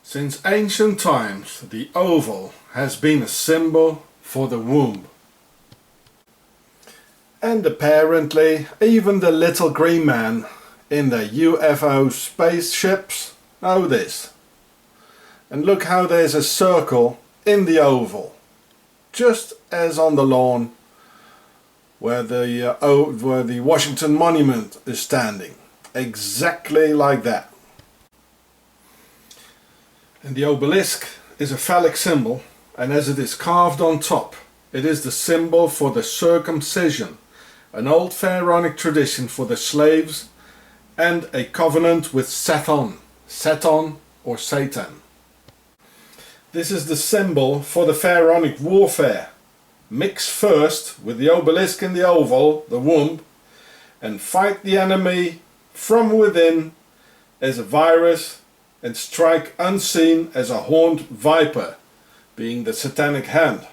Since ancient times, the oval has been a symbol for the womb. And apparently even the little green man in the UFO spaceships know this. And look how there's a circle in the oval, just as on the lawn where the Washington Monument is standing, exactly like that. And the obelisk is a phallic symbol, and as it is carved on top, it is the symbol for the circumcision, an old pharaonic tradition for the slaves, and a covenant with Satan or Satan. This is the symbol for the pharaonic warfare. Mix first with the obelisk in the oval, the womb, and fight the enemy from within as a virus, and strike unseen as a horned viper, being the satanic hand.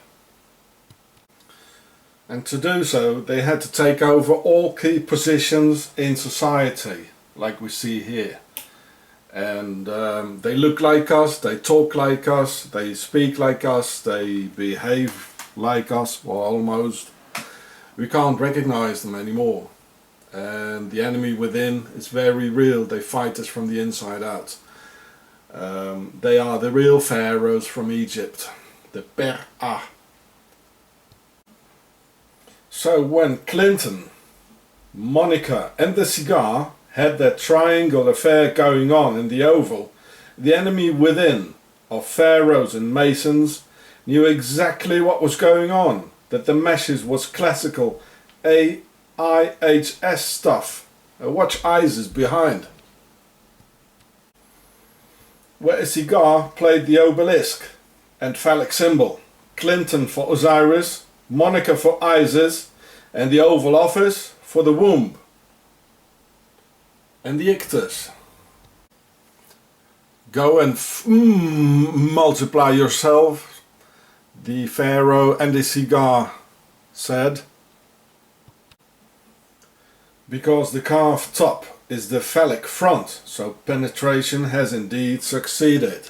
And to do so, they had to take over all key positions in society, like we see here. And they look like us, they talk like us, they speak like us, they behave like us, or almost. We can't recognize them anymore. And the enemy within is very real. They fight us from the inside out. They are the real pharaohs from Egypt, the Per-Ah. So when Clinton, Monica and the cigar had that triangle affair going on in the Oval, the enemy within of pharaohs and masons knew exactly what was going on, that the message was classical AIHS stuff. Watch ISIS behind. Where a cigar played the obelisk and phallic symbol, Clinton for Osiris, Monica for Isis, and the Oval Office for the womb and the ictus. Go and multiply yourself, the pharaoh and the cigar said, because the carved top is the phallic front, so penetration has indeed succeeded.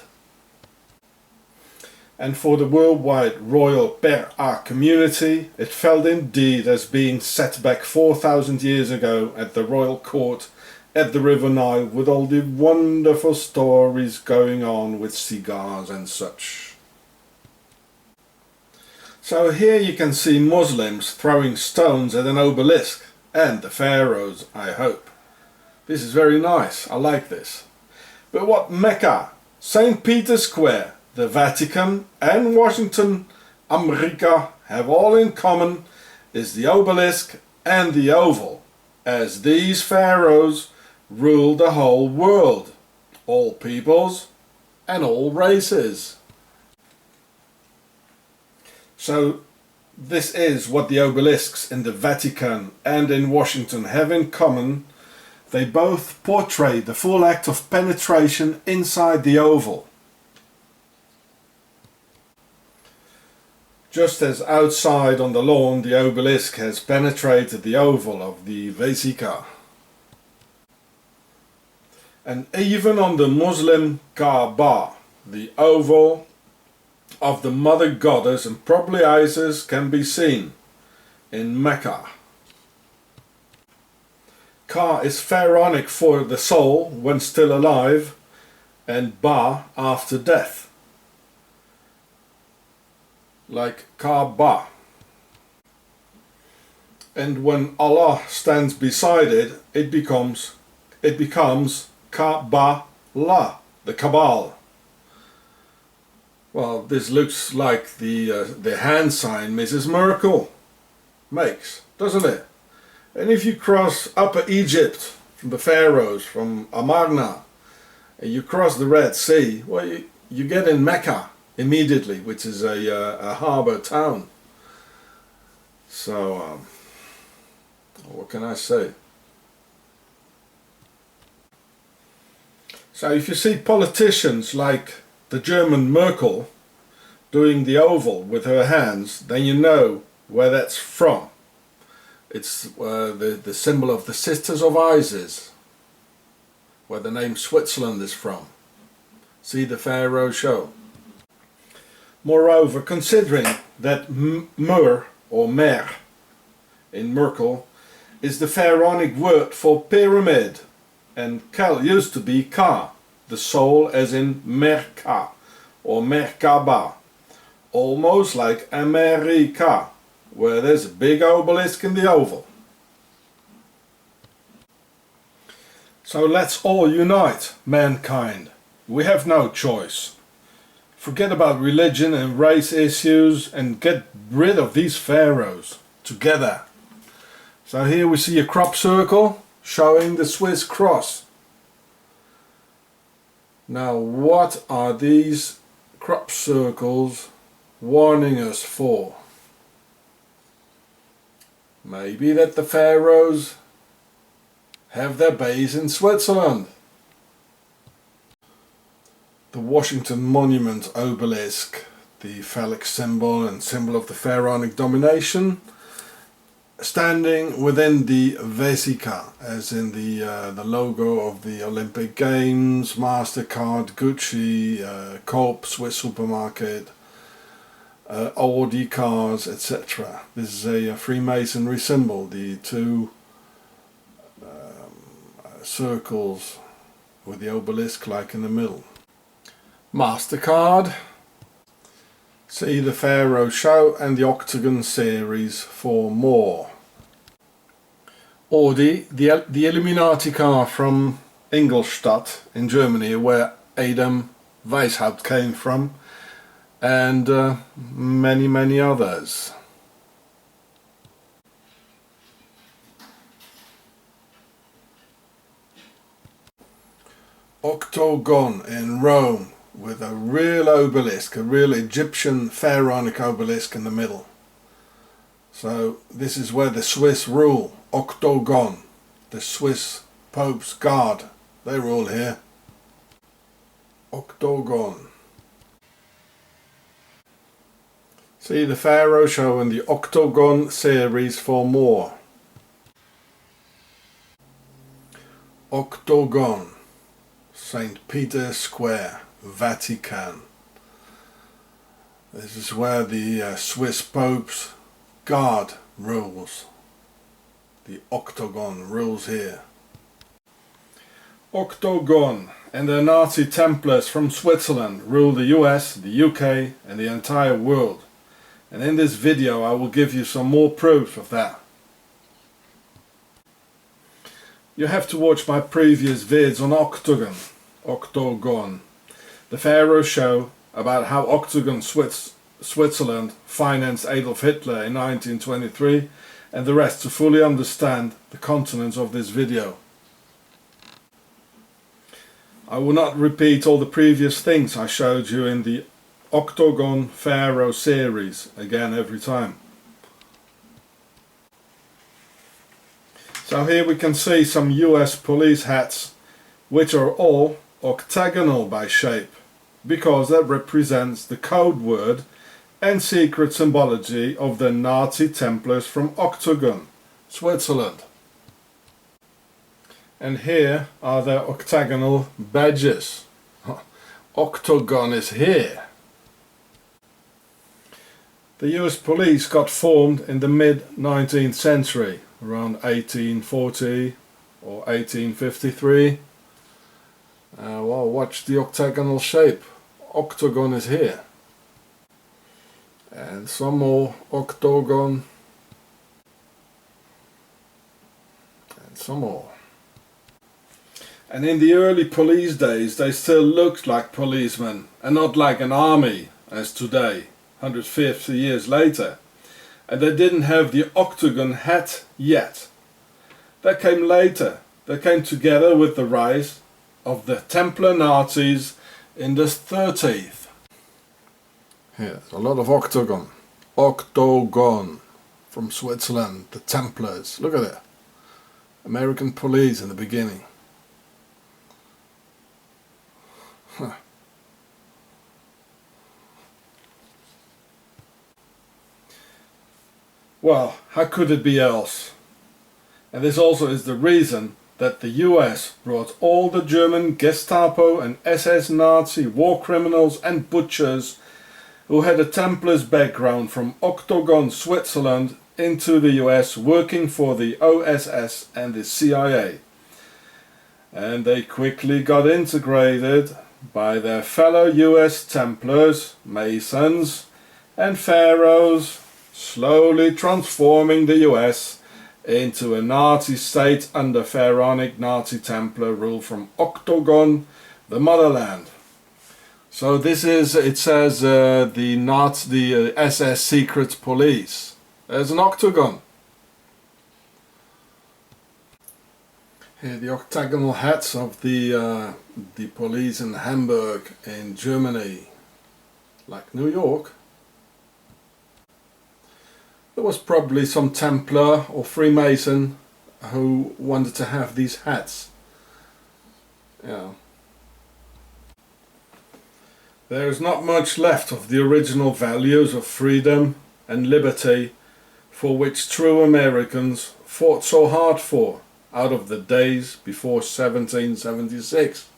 And for the worldwide royal Per-Ah community, it felt indeed as being set back 4,000 years ago at the royal court at the River Nile, with all the wonderful stories going on with cigars and such. So here you can see Muslims throwing stones at an obelisk, and the pharaohs, I hope. This is very nice, I like this. But what Mecca, St. Peter's Square, the Vatican and Washington, America have all in common is the obelisk and the oval, as these pharaohs ruled the whole world, all peoples and all races. So this is what the obelisks in the Vatican and in Washington have in common. They both portray the full act of penetration inside the oval. Just as outside on the lawn the obelisk has penetrated the oval of the Vesica. And even on the Muslim Kaaba, the oval of the mother goddess and probably Isis can be seen in Mecca. Ka is pharaonic for the soul when still alive, and Ba after death, like Kaaba. And when Allah stands beside it, it becomes Kaaba-La, the Cabal. Well, this looks like the hand sign Mrs. Merkel makes, doesn't it? And if you cross Upper Egypt from the pharaohs, from Amarna, and you cross the Red Sea, well, you get in Mecca immediately, which is a harbour town. So, what can I say? So if you see politicians like the German Merkel doing the oval with her hands, then you know where that's from. It's the symbol of the Sisters of Isis, where the name Switzerland is from. See the Pharaoh show. Moreover, considering that Mur or Mer in Merkel is the Pharaonic word for pyramid, and Kel used to be Ka, the soul, as in Merka or Merkaba, almost like America, where there's a big obelisk in the oval. So let's all unite, mankind. We have no choice. Forget about religion and race issues and get rid of these pharaohs together. So here we see a crop circle showing the Swiss cross. Now what are these crop circles warning us for? Maybe that the pharaohs have their base in Switzerland. The Washington Monument obelisk, the phallic symbol and symbol of the pharaonic domination, standing within the Vesica, as in the logo of the Olympic Games, MasterCard, Gucci, Coop, Swiss supermarket, Audi cars, etc. This is a Freemasonry symbol, the two circles with the obelisk like in the middle. MasterCard. See the Pharaoh show and the Octogon series for more. Audi, the Illuminati car from Ingolstadt in Germany, where Adam Weishaupt came from, and many others. Octogon in Rome, with a real obelisk, a real Egyptian pharaonic obelisk in the middle. So this is where the Swiss rule. Octogon, the Swiss Pope's guard, they rule here. Octogon. See the Pharaoh show in the Octogon series for more. Octogon, St. Peter's Square, Vatican. This is where the Swiss Pope's guard rules. The Octogon rules here. Octogon and the Nazi Templars from Switzerland rule the US, the UK and the entire world. And in this video I will give you some more proof of that. You have to watch my previous vids on Octogon, the Pharaoh show about how Octogon Switzerland financed Adolf Hitler in 1923, and the rest to fully understand the contents of this video. I will not repeat all the previous things I showed you in the Octogon Pharaoh series again every time. So here we can see some US police hats, which are all octagonal by shape, because that represents the code word and secret symbology of the Nazi Templars from Octogon, Switzerland. And here are their octagonal badges. Octogon is here. The US police got formed in the mid-19th century, around 1840 or 1853. Well, watch the octagonal shape. Octogon is here. And some more Octogon. And some more. And in the early police days they still looked like policemen and not like an army as today, 150 years later. And they didn't have the Octogon hat yet. That came later. They came together with the rise of the Templar Nazis in the 30th. Here, a lot of Octogon. Octogon from Switzerland, the Templars. Look at it. American police in the beginning. Huh. Well, how could it be else? And this also is the reason that the US brought all the German Gestapo and SS Nazi war criminals and butchers who had a Templar's background from Octogon, Switzerland, into the US working for the OSS and the CIA. And they quickly got integrated by their fellow US Templars, Masons and Pharaohs, slowly transforming the US into a Nazi state under pharaonic Nazi Templar rule from Octogon, the motherland. So this is, it says, the SS Secret Police. There's an octagon. Here the octagonal hats of the police in Hamburg in Germany, like New York. There was probably some Templar or Freemason who wanted to have these hats. Yeah. There is not much left of the original values of freedom and liberty for which true Americans fought so hard for out of the days before 1776.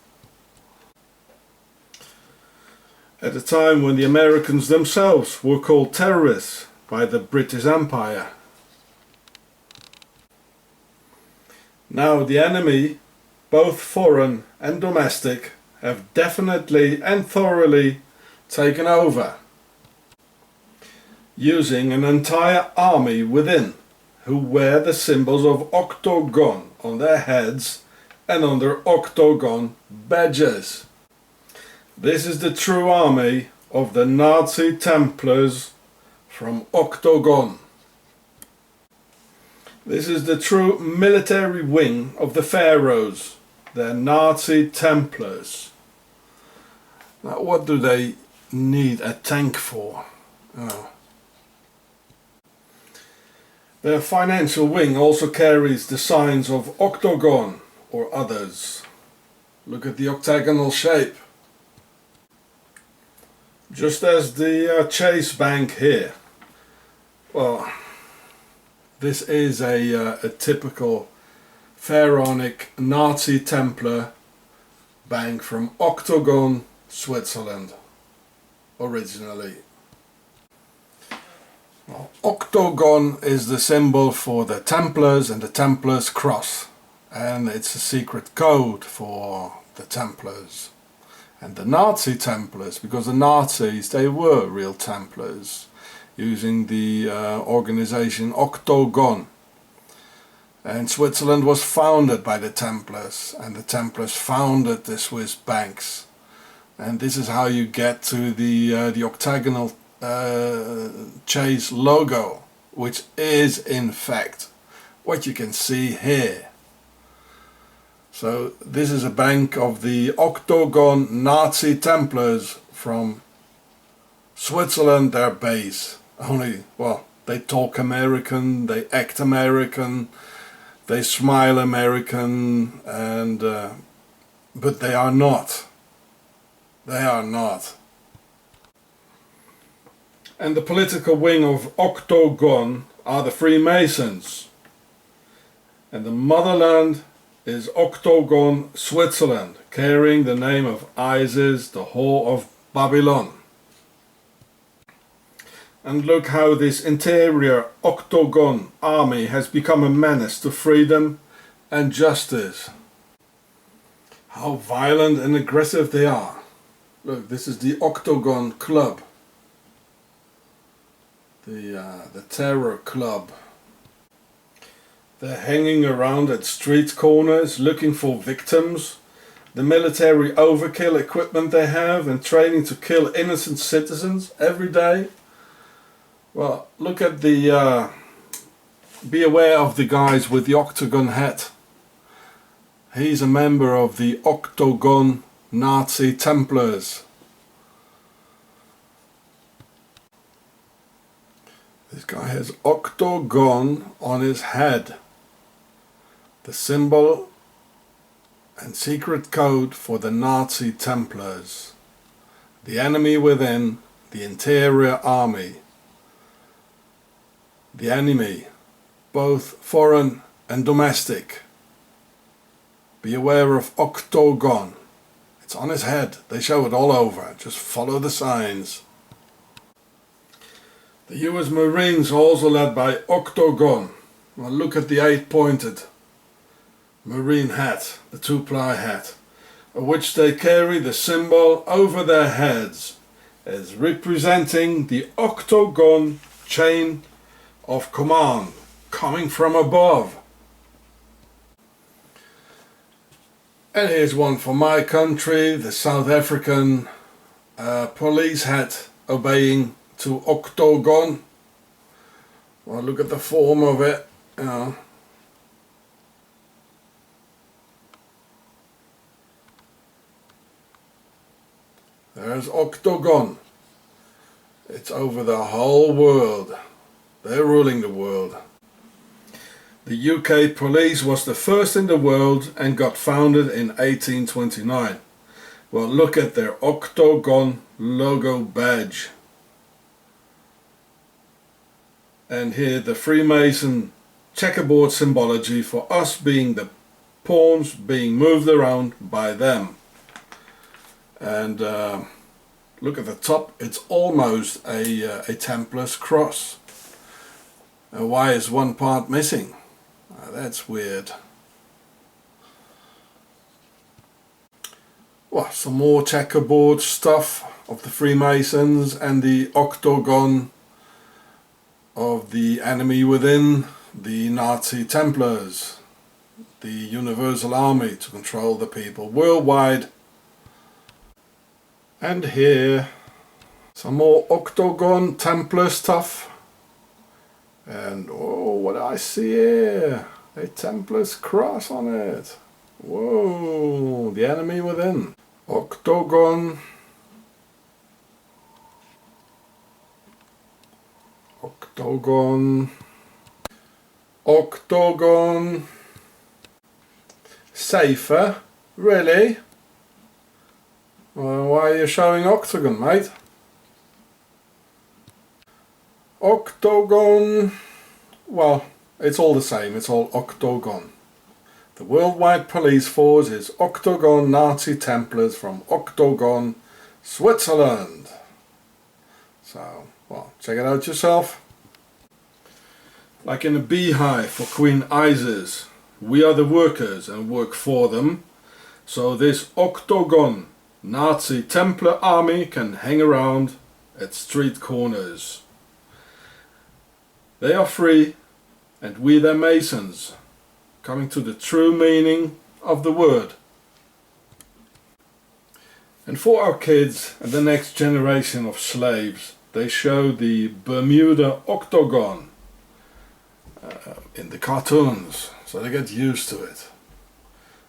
At a time when the Americans themselves were called terrorists by the British Empire. Now the enemy, both foreign and domestic, have definitely and thoroughly taken over, using an entire army within, who wear the symbols of Octogon on their heads and on their Octogon badges. This is the true army of the Nazi Templars from Octogon. This is the true military wing of the Pharaohs, the Nazi Templars. Now what do they need a tank for? Oh. Their financial wing also carries the signs of Octogon or others. Look at the octagonal shape. Just as the Chase Bank here. Well, this is a typical pharaonic Nazi Templar bank from Octogon, Switzerland, originally. Well, Octogon is the symbol for the Templars and the Templars cross, and it's a secret code for the Templars and the Nazi Templars, because the Nazis, they were real Templars using the organization Octogon. And Switzerland was founded by the Templars, and the Templars founded the Swiss banks. And this is how you get to the octagonal Chase logo, which is in fact what you can see here. So this is a bank of the Octogon Nazi Templars from Switzerland, their base. Only, well, they talk American, they act American, they smile American, and but they are not. They are not. And the political wing of Octogon are the Freemasons. And the motherland is Octogon, Switzerland, carrying the name of Isis, the whore of Babylon. And look how this interior Octogon army has become a menace to freedom and justice. How violent and aggressive they are. Look, this is the Octogon Club. The terror club. They're hanging around at street corners looking for victims. The military overkill equipment they have and training to kill innocent citizens every day. Well, look at the... be aware of the guys with the octagon hat. He's a member of the Octogon Nazi Templars. This guy has Octogon on his head. The symbol and secret code for the Nazi Templars. The enemy within, the interior army. The enemy, both foreign and domestic. Be aware of Octogon. It's on his head. They show it all over. Just follow the signs. The US Marines are also led by Octogon. Well, look at the 8-pointed Marine hat, the 2-ply hat, of which they carry the symbol over their heads as representing the Octogon chain of command coming from above. And here's one for my country, the South African police hat obeying to Octogon. Well, look at the form of it, you know. There's Octogon. It's over the whole world. They're ruling the world. The UK police was the first in the world and got founded in 1829. Well, look at their Octogon logo badge. And here the Freemason checkerboard symbology for us being the pawns being moved around by them. And look at the top, it's almost a Templar's cross. And why is one part missing? That's weird. Well, some more checkerboard stuff of the Freemasons and the Octogon of the enemy within, the Nazi Templars, the Universal Army to control the people worldwide. And here, some more Octogon Templar stuff. And oh, what do I see here? A Templar's cross on it. Whoa, the enemy within. Octogon. Octogon. Octogon. Safer? Really? Well, why are you showing Octogon, mate? Octogon. Well, it's all the same. It's all Octogon. The worldwide police force is Octogon Nazi Templars from Octogon, Switzerland. So, well, check it out yourself. Like in a beehive for Queen Isis, we are the workers and work for them. So this Octogon Nazi Templar army can hang around at street corners. They are free and we their masons, coming to the true meaning of the word. And for our kids and the next generation of slaves, they show the Bermuda Octogon in the cartoons, so they get used to it.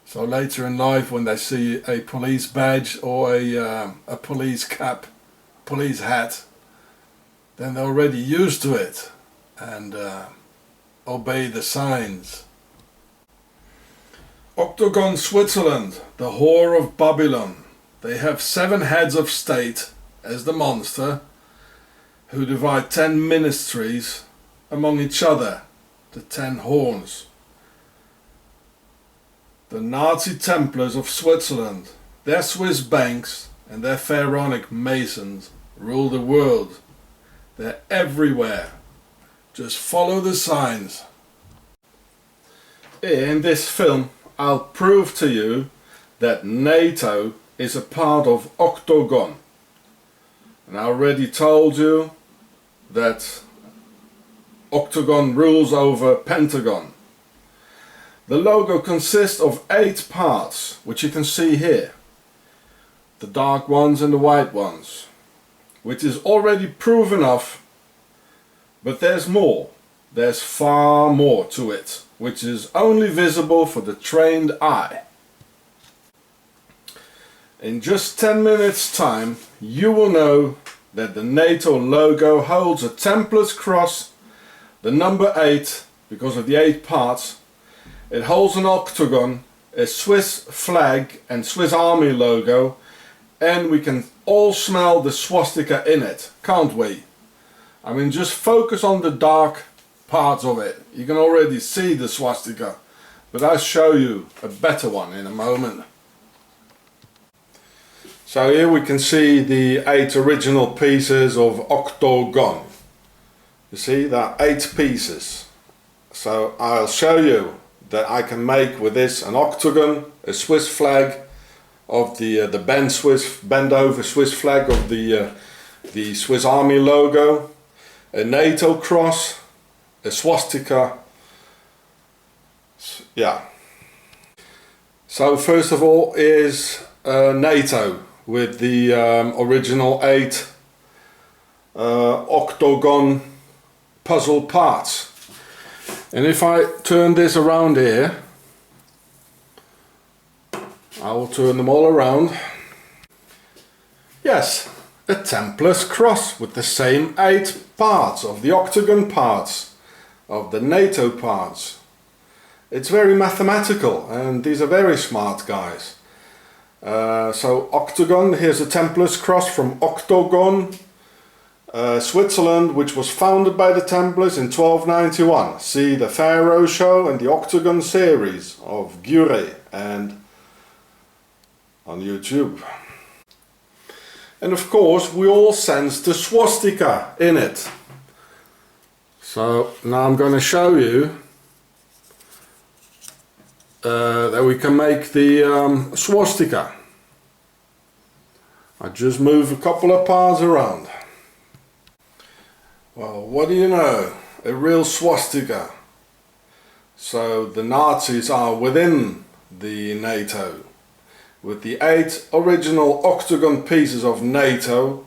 So later in life, when they see a police badge or a police cap, police hat, then they're already used to it and obey the signs. Octogon Switzerland, the whore of Babylon. They have 7 heads of state as the monster, who divide 10 ministries among each other, the 10 horns. The Nazi Templars of Switzerland, their Swiss banks and their pharaonic masons rule the world. They're everywhere. Just follow the signs. In this film, I'll prove to you that NATO is a part of Octogon. And I already told you that Octogon rules over Pentagon. The logo consists of 8 parts, which you can see here. The dark ones and the white ones, which is already proof enough, but there's more. There's far more to it, which is only visible for the trained eye. In just 10 minutes time, you will know that the NATO logo holds a Templar's cross, the number 8, because of the 8 parts. It holds an octagon, a Swiss flag and Swiss Army logo, and we can all smell the swastika in it, can't we? I mean, just focus on the dark parts of it. You can already see the swastika but I'll show you a better one in a moment. So here we can see the 8 original pieces of Octogon. You see, there are 8 pieces. So I'll show you that I can make with this an octagon, a Swiss flag of the bend over Swiss flag of the Swiss Army logo, a NATO cross, a swastika. Yeah. So first of all is NATO with the original 8 Octogon puzzle parts. And if I turn this around here, I will turn them all around. Yes, a Templar's cross with the same 8 parts of the Octagon parts, of the NATO parts. It's very mathematical, and these are very smart guys. So Octagon, here's a Templar's cross from Octogon, Switzerland, which was founded by the Templars in 1291. See the Pharaoh show and the Octagon series of Gure and on YouTube. And of course we all sense the swastika in it. So now I'm going to show you that we can make the swastika. I just move a couple of parts around. Well, what do you know? A real swastika. So the Nazis are within the NATO. With the 8 original Octagon pieces of NATO,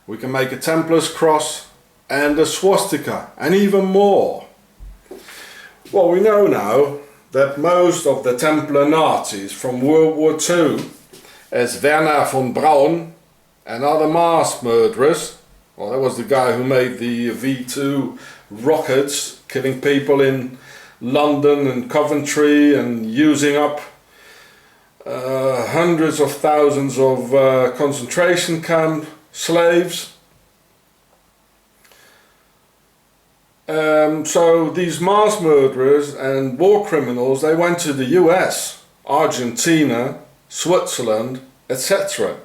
we can make a Templar's cross and a swastika, and even more. Well, we know now that most of the Templar Nazis from World War II, as Werner von Braun and other mass murderers, well, that was the guy who made the V2 rockets, killing people in London and Coventry and using up hundreds of thousands of concentration camp slaves. So these mass murderers and war criminals, they went to the US, Argentina, Switzerland, etc.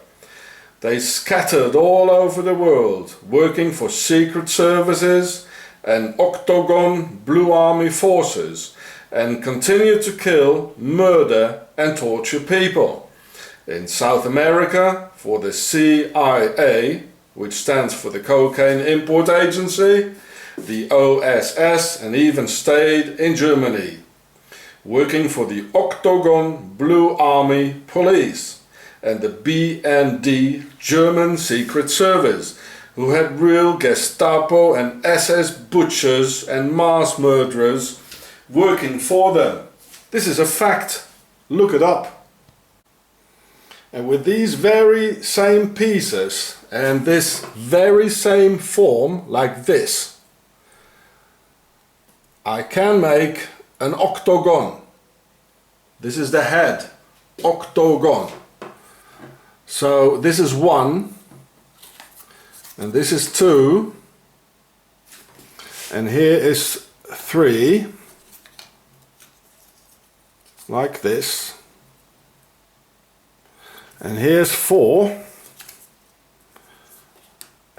They scattered all over the world, working for secret services and Octagon Blue Army forces, and continued to kill, murder and torture people. In South America for the CIA, which stands for the Cocaine Import Agency, the OSS, and even stayed in Germany, working for the Octagon Blue Army Police and the BND German Secret Service, who had real Gestapo and SS butchers and mass murderers working for them. This is a fact. Look it up. And with these very same pieces and this very same form, like this, I can make an octagon. This is the head, octagon. So this is 1, and this is 2, and here is 3, like this, and here's 4,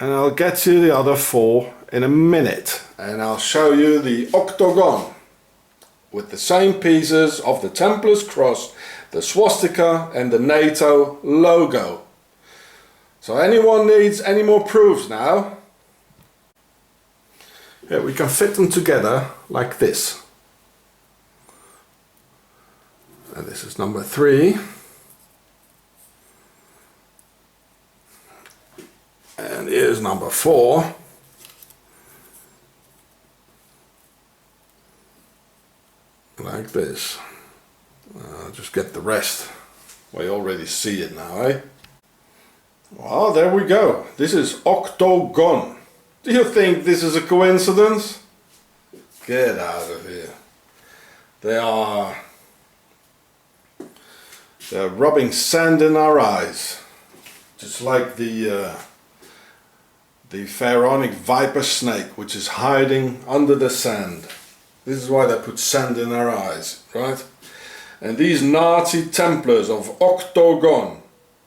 and I'll get you the other 4 in a minute, and I'll show you the octagon with the same pieces of the Templar's cross, the swastika and the NATO logo. So anyone needs any more proofs now? Yeah, we can fit them together like this. And this is number 3. And here's number 4. Like this. I'll just get the rest. We already see it now, eh? Well, there we go. This is Octogon. Do you think this is a coincidence? Get out of here. They're rubbing sand in our eyes. Just like the pharaonic viper snake, which is hiding under the sand. This is why they put sand in our eyes, right? And these Nazi Templars of Octogon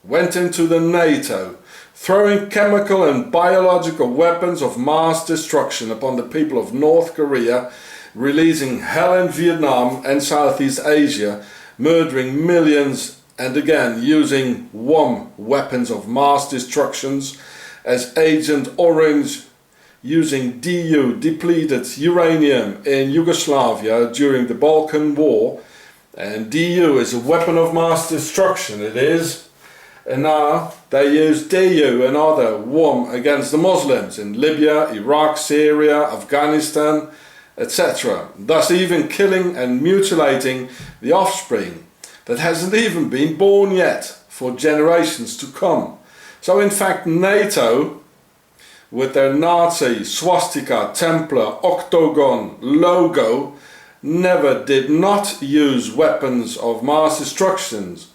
went into the NATO, throwing chemical and biological weapons of mass destruction upon the people of North Korea, releasing hell in Vietnam and Southeast Asia, murdering millions, and again using WOM, weapons of mass destructions, as Agent Orange, using DU, depleted uranium, in Yugoslavia during the Balkan War. And DU is a weapon of mass destruction, it is. And now they use DU and other WOM against the Muslims in Libya, Iraq, Syria, Afghanistan, etc. Thus even killing and mutilating the offspring that hasn't even been born yet for generations to come. So in fact NATO, with their Nazi swastika, Templar, Octogon logo, never did not use weapons of mass destructions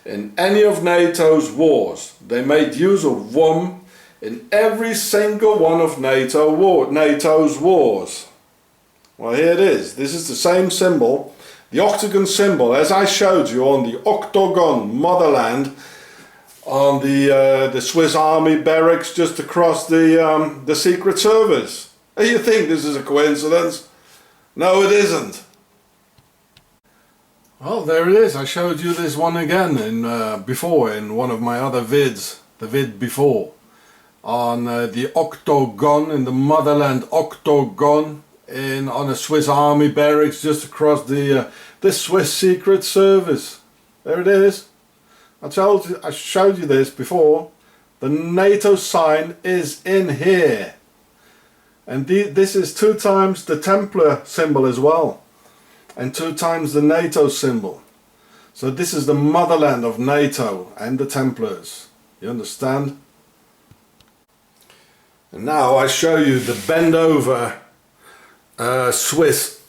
in any of NATO's wars. They made use of WOM in every single one of NATO's wars. Well, here it is. This is the same symbol, the Octagon symbol, as I showed you on the Octogon motherland, on the Swiss Army barracks just across the Secret Service. And you think this is a coincidence? No, it isn't. Well, there it is. I showed you this one again before in one of my other vids, the vid before, on the Octogon, in the motherland Octogon, on a Swiss Army barracks just across the Swiss Secret Service. There it is. I showed you this before. The NATO sign is in here. And this is 2 times the Templar symbol as well, and 2 times the NATO symbol. So this is the motherland of NATO and the Templars. You understand? And now I show you the bend over Swiss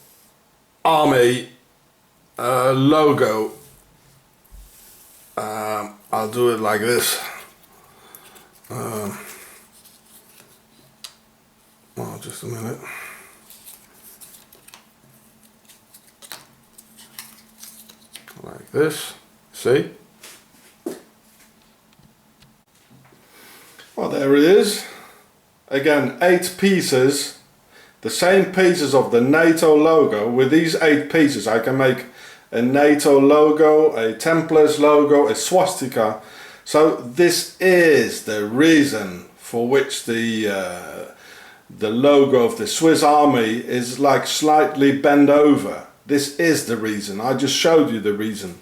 Army logo. I'll do it like this. Well, just a minute. Like this. See? Well, there it is. Again, 8 pieces. The same pieces of the NATO logo. With these 8 pieces I can make a NATO logo, a Templars logo, a swastika. So this is the reason for which the logo of the Swiss Army is like slightly bent over. This is the reason. I just showed you the reason.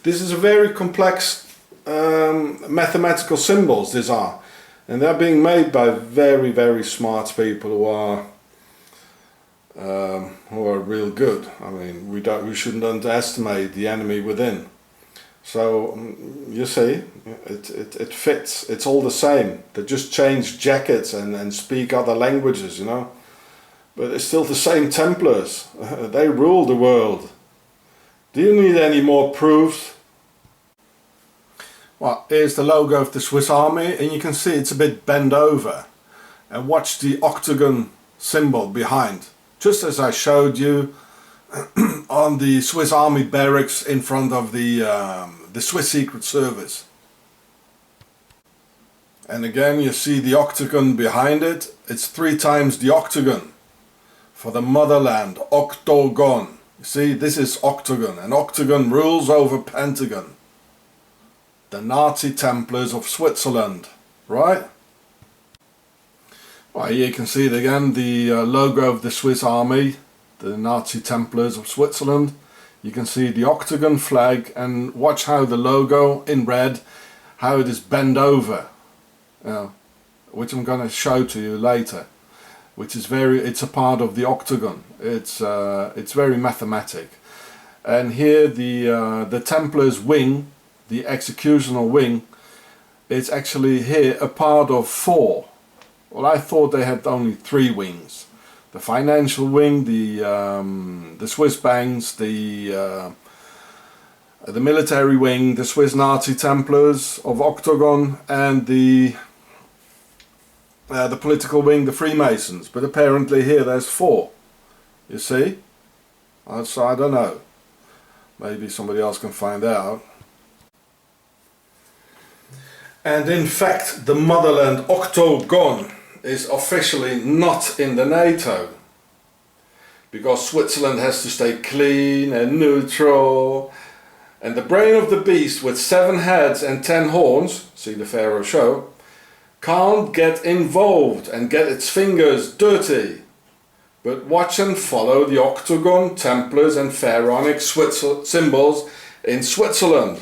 This is a very complex mathematical symbols, these are. And they're being made by very, very smart people who are real good. I mean, we shouldn't underestimate the enemy within. So you see, it fits. It's all the same. They just change jackets and speak other languages, you know. But it's still the same Templars. They rule the world. Do you need any more proofs? Well, here's the logo of the Swiss Army, and you can see it's a bit bent over. And watch the octagon symbol behind, just as I showed you on the Swiss Army barracks in front of the Swiss Secret Service. And again you see the octagon behind it. It's 3 times the octagon for the motherland, Octogon. You see, this is Octogon, and Octogon rules over Pentagon. The Nazi Templars of Switzerland, right? Well, here you can see it again, the logo of the Swiss Army, the Nazi Templars of Switzerland. You can see the Octagon flag, and watch how the logo in red, how it is bent over, which I'm going to show to you later. Which is it's a part of the Octagon. It's very mathematic. And here the Templars wing, the executional wing, it's actually here a part of 4. Well, I thought they had only 3 wings. The financial wing, the Swiss banks, the military wing, the Swiss Nazi Templars of Octogon, and the political wing, the Freemasons. But apparently here there's 4. You see? So I don't know. Maybe somebody else can find out. And in fact, the motherland Octogon is officially not in the NATO, because Switzerland has to stay clean and neutral, and the brain of the beast with 7 heads and 10 horns, see the Pharaoh show, can't get involved and get its fingers dirty. But watch and follow the Octogon, Templars and Pharaonic symbols in Switzerland.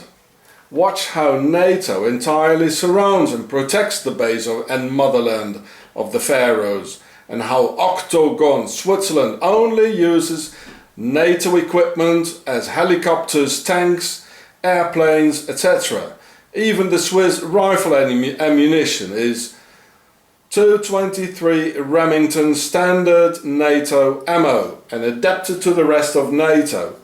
Watch how NATO entirely surrounds and protects the base and motherland of the pharaohs, and how Octogon, Switzerland, only uses NATO equipment as helicopters, tanks, airplanes, etc. Even the Swiss rifle ammunition is 223 Remington standard NATO ammo and adapted to the rest of NATO.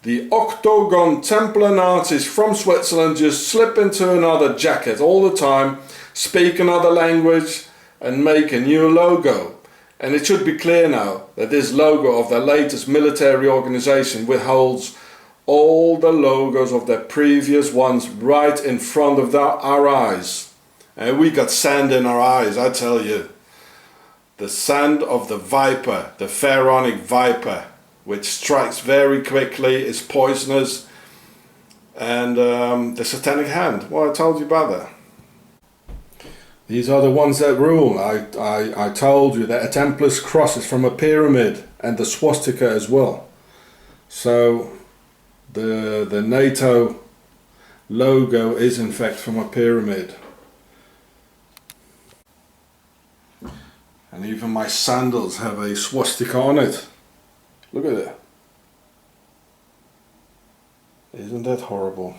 The Octogon Templar Nazis from Switzerland just slip into another jacket all the time, speak another language and make a new logo. And it should be clear now that this logo of their latest military organization withholds all the logos of their previous ones right in front of our eyes. And we got sand in our eyes, I tell you. The sand of the viper, the pharaonic viper, which strikes very quickly, is poisonous, and the satanic hand. Well, I told you about that. These are the ones that rule. I told you that a Templar's cross is from a pyramid, and the swastika as well. So the NATO logo is in fact from a pyramid. And even my sandals have a swastika on it. Look at it. Isn't that horrible?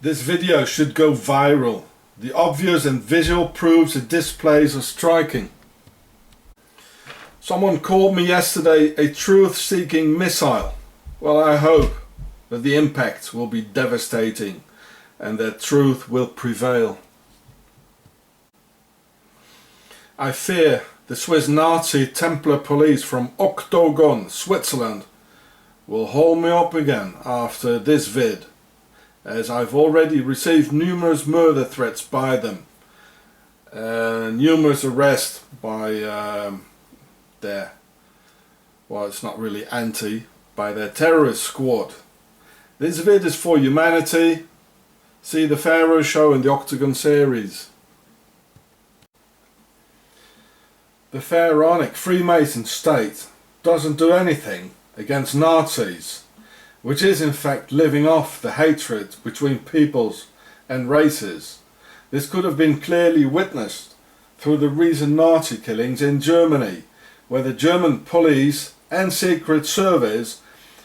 This video should go viral. The obvious and visual proofs it displays are striking. Someone called me yesterday a truth-seeking missile. Well, I hope that the impact will be devastating and that truth will prevail. I fear the Swiss Nazi Templar police from Octogon, Switzerland, will hold me up again after this vid, as I've already received numerous murder threats by them, numerous arrests by their, well, it's not really by their terrorist squad. This vid is for humanity. See the Pharaoh show in the Octogon series. The Pharaonic Freemason state doesn't do anything against Nazis, which is in fact living off the hatred between peoples and races. This could have been clearly witnessed through the recent Nazi killings in Germany, where the German police and secret service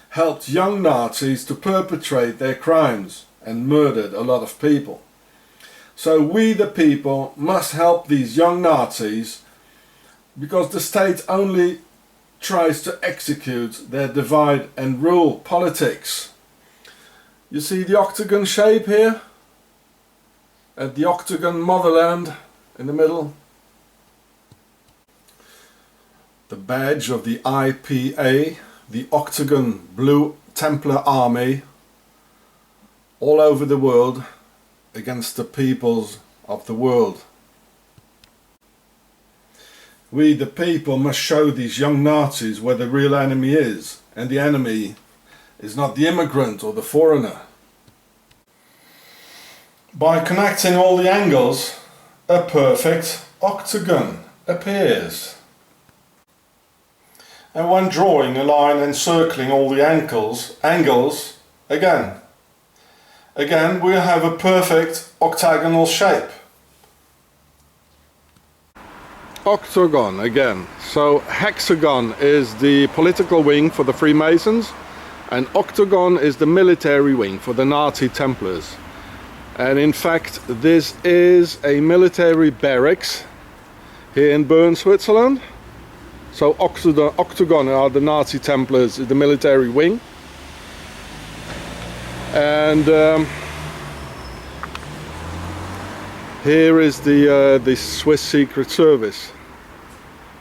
helped young Nazis to perpetrate their crimes and murdered a lot of people. So we the people must help these young Nazis, because the state only tries to execute their divide and rule politics. You see the octagon shape here? At the Octogon motherland in the middle. The badge of the IPA, the Octogon Blue Templar Army, all over the world against the peoples of the world. We the people must show these young Nazis where the real enemy is, and the enemy is not the immigrant or the foreigner. By connecting all the angles, a perfect octagon appears. And when drawing a line and circling all the angles, again we have a perfect octagonal shape. Octogon again. So hexagon is the political wing for the Freemasons, and octagon is the military wing for the Nazi Templars. And in fact this is a military barracks here in Bern, Switzerland. So octagon are the Nazi Templars, the military wing. And here is the Swiss Secret Service.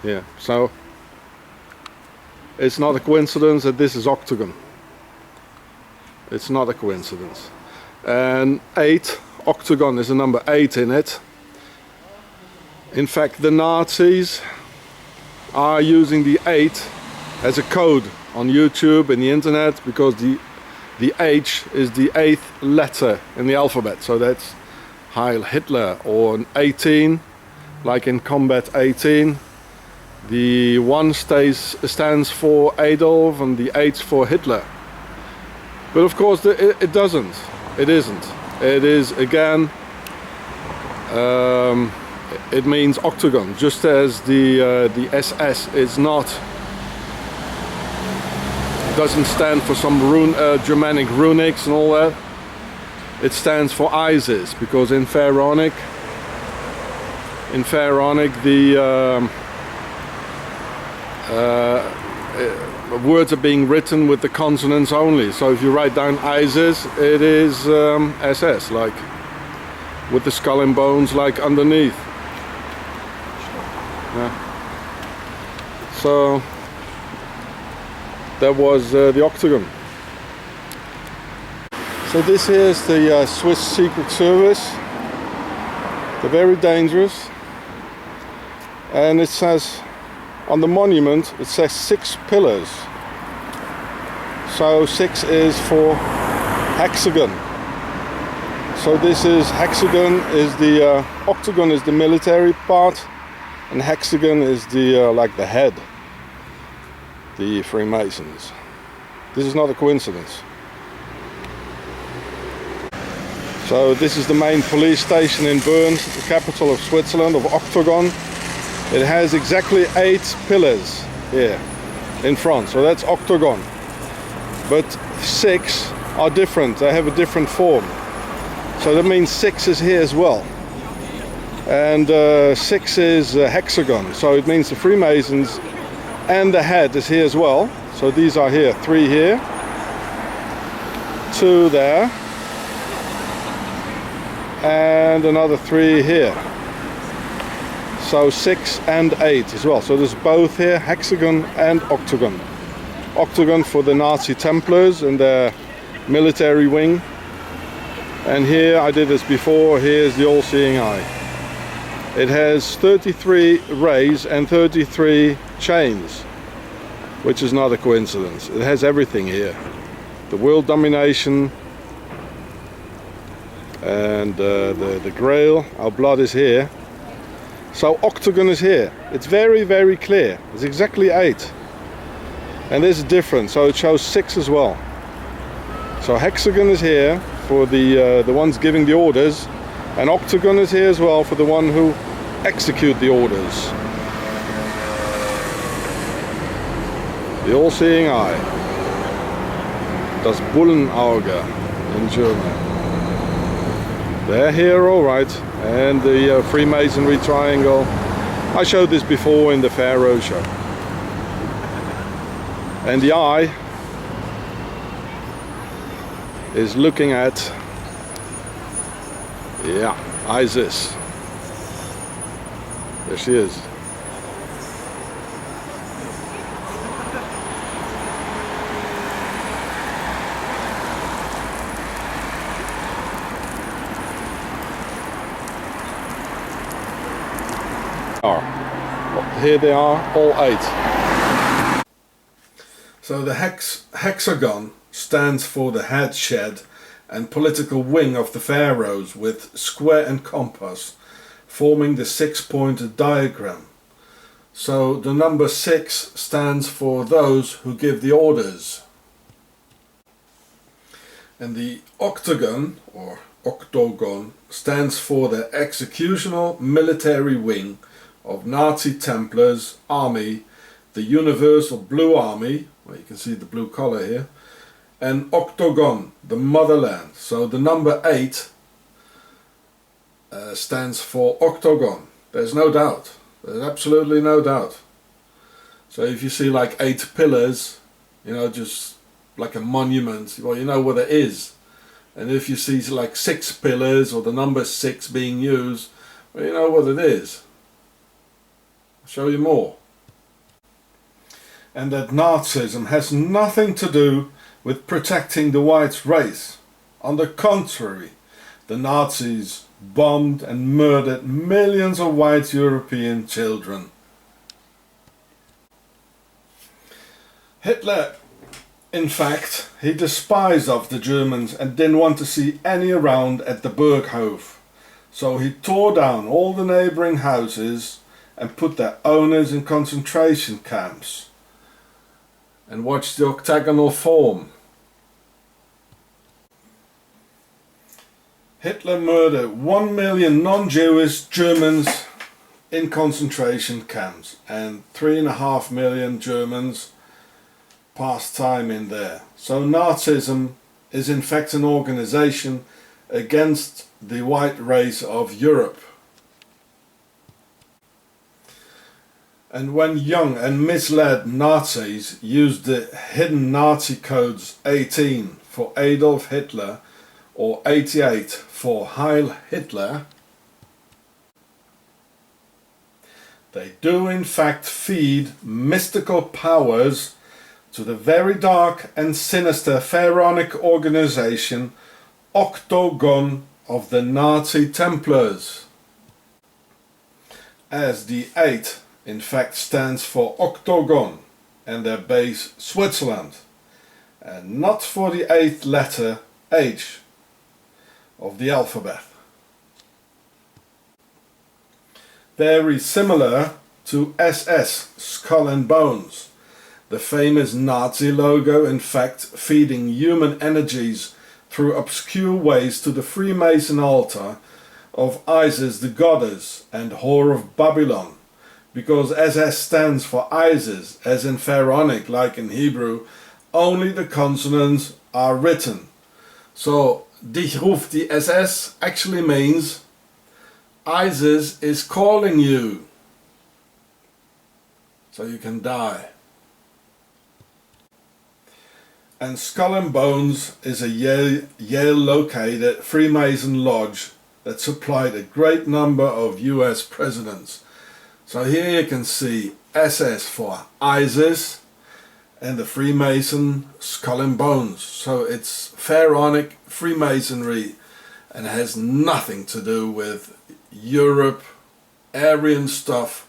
Yeah, so It's not a coincidence that this is Octogon. It's not a coincidence. And 8, Octogon is the number 8 in it. In fact, the Nazis are using the 8 as a code on YouTube and the internet, because the H is the 8th letter in the alphabet. So that's Heil Hitler, or 18, like in Combat 18. The 1 stands for Adolf and the 8 for Hitler. But of course it doesn't. It isn't. It is, again, it means Octogon, just as the SS is not, doesn't stand for some Germanic runics and all that. It stands for Isis, because in Pharaonic the words are being written with the consonants only. So if you write down Isis, it is SS, like with the skull and bones like underneath. Yeah. So that was the Octogon. So this here is the Swiss Secret Service. They're very dangerous. And it says on the monument, it says 6 pillars. So 6 is for hexagon. So this is hexagon, is the Octogon is the military part, and hexagon is the like the head, the Freemasons. This is not a coincidence. So this is the main police station in Bern, the capital of Switzerland, of Octogon. It has exactly 8 pillars here in front, so that's Octogon. But 6 are different, they have a different form. So that means 6 is here as well. And 6 is hexagon, so it means the Freemasons and the head is here as well. So these are here, 3 here, 2 there, and another 3 here. So 6 and 8 as well. So there's both here, hexagon and Octogon. Octogon for the Nazi Templars and their military wing. And here, I did this before, here's the all-seeing eye. It has 33 rays and 33 chains, which is not a coincidence. It has everything here. The world domination, and the Grail, our blood is here. So Octogon is here. It's very, very clear. It's exactly 8. And there's a difference, so it shows 6 as well. So hexagon is here for the ones giving the orders, and Octogon is here as well for the one who execute the orders. The all-seeing eye. Das Bullenauge in German. They're here, all right. And the Freemasonry triangle. I showed this before in the Pharaoh show. And the eye is looking at, yeah, Isis. There she is. Here they are, all 8. So the hexagon stands for the head shed and political wing of the pharaohs, with square and compass forming the 6-pointed diagram. So the number 6 stands for those who give the orders. And the octagon, or Octogon, stands for the executional military wing of Nazi Templars army, the Universal Blue Army, well, you can see the blue collar here, and Octogon, the motherland. So the number 8 stands for Octogon. There's no doubt. There's absolutely no doubt. So if you see like 8 pillars, you know, just like a monument, well, you know what it is. And if you see like 6 pillars or the number 6 being used, well, you know what it is. I'll show you more. and that Nazism has nothing to do with protecting the white race. On the contrary, the Nazis bombed and murdered millions of white European children. Hitler, in fact, he despised of the Germans and didn't want to see any around at the Burghof. So he tore down all the neighbouring houses and put their owners in concentration camps. And watch the octagonal form. Hitler murdered 1 million non-Jewish Germans in concentration camps, and 3.5 million Germans passed time in there. So Nazism is in fact an organization against the white race of Europe. And when young and misled Nazis used the hidden Nazi codes 18 for Adolf Hitler or 88 for Heil Hitler, they do in fact feed mystical powers to the very dark and sinister pharaonic organization Octogon of the Nazi Templars. As the 8 in fact stands for Octogon and their base Switzerland, and not for the 8th letter H of the alphabet. Very similar to SS, Skull and Bones, the famous Nazi logo, in fact feeding human energies through obscure ways to the Freemason altar of Isis the goddess and whore of Babylon, because SS stands for Isis, as in Pharaonic, like in Hebrew, only the consonants are written. So, Dich ruft die SS actually means Isis is calling you, so you can die. And Skull and Bones is a Yale located Freemason lodge that supplied a great number of US presidents. So here you can see SS for Isis and the Freemason Skull and Bones. So it's pharaonic Freemasonry and has nothing to do with Europe, Aryan stuff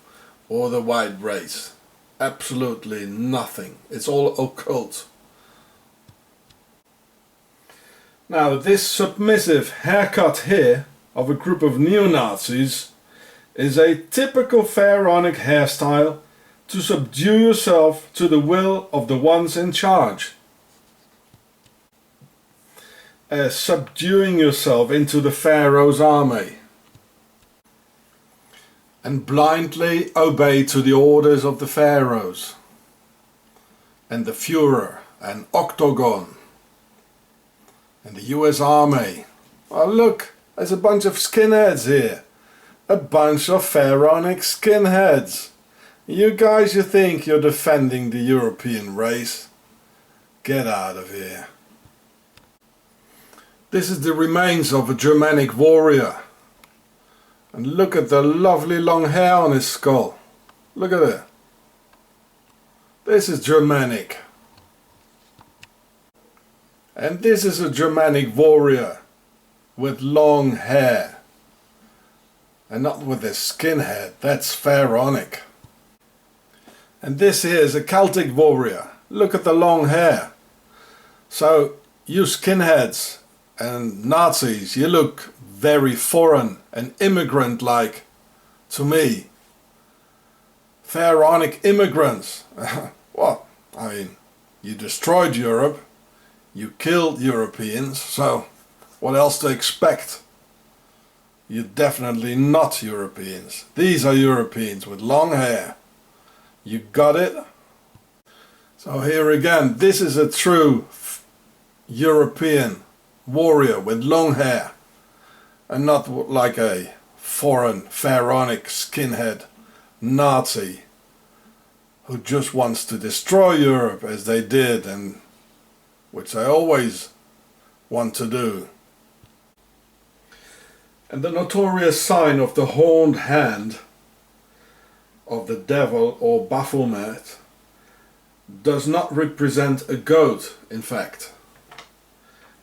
or the white race. Absolutely nothing. It's all occult. Now this submissive haircut here of a group of neo-Nazis is a typical pharaonic hairstyle to subdue yourself to the will of the ones in charge. As subduing yourself into the Pharaoh's army and blindly obey to the orders of the Pharaohs and the Führer and Octogon and the US Army. Oh look, there's a bunch of skinheads here. A bunch of pharaonic skinheads. You guys, you think you're defending the European race? Get out of here. This is the remains of a Germanic warrior. And look at the lovely long hair on his skull. Look at it. This is Germanic. And this is a Germanic warrior with long hair. And not with a skinhead, that's pharaonic. And this here is a Celtic warrior. Look at the long hair. So you skinheads and Nazis, you look very foreign and immigrant-like to me. Pharaonic immigrants. Well, I mean, you destroyed Europe, you killed Europeans, so what else to expect? You're definitely not Europeans. These are Europeans with long hair. You got it? So here again, this is a true European warrior with long hair. And not like a foreign pharaonic skinhead Nazi who just wants to destroy Europe as they did, and which they always want to do. And the notorious sign of the horned hand of the devil or Baphomet does not represent a goat, in fact.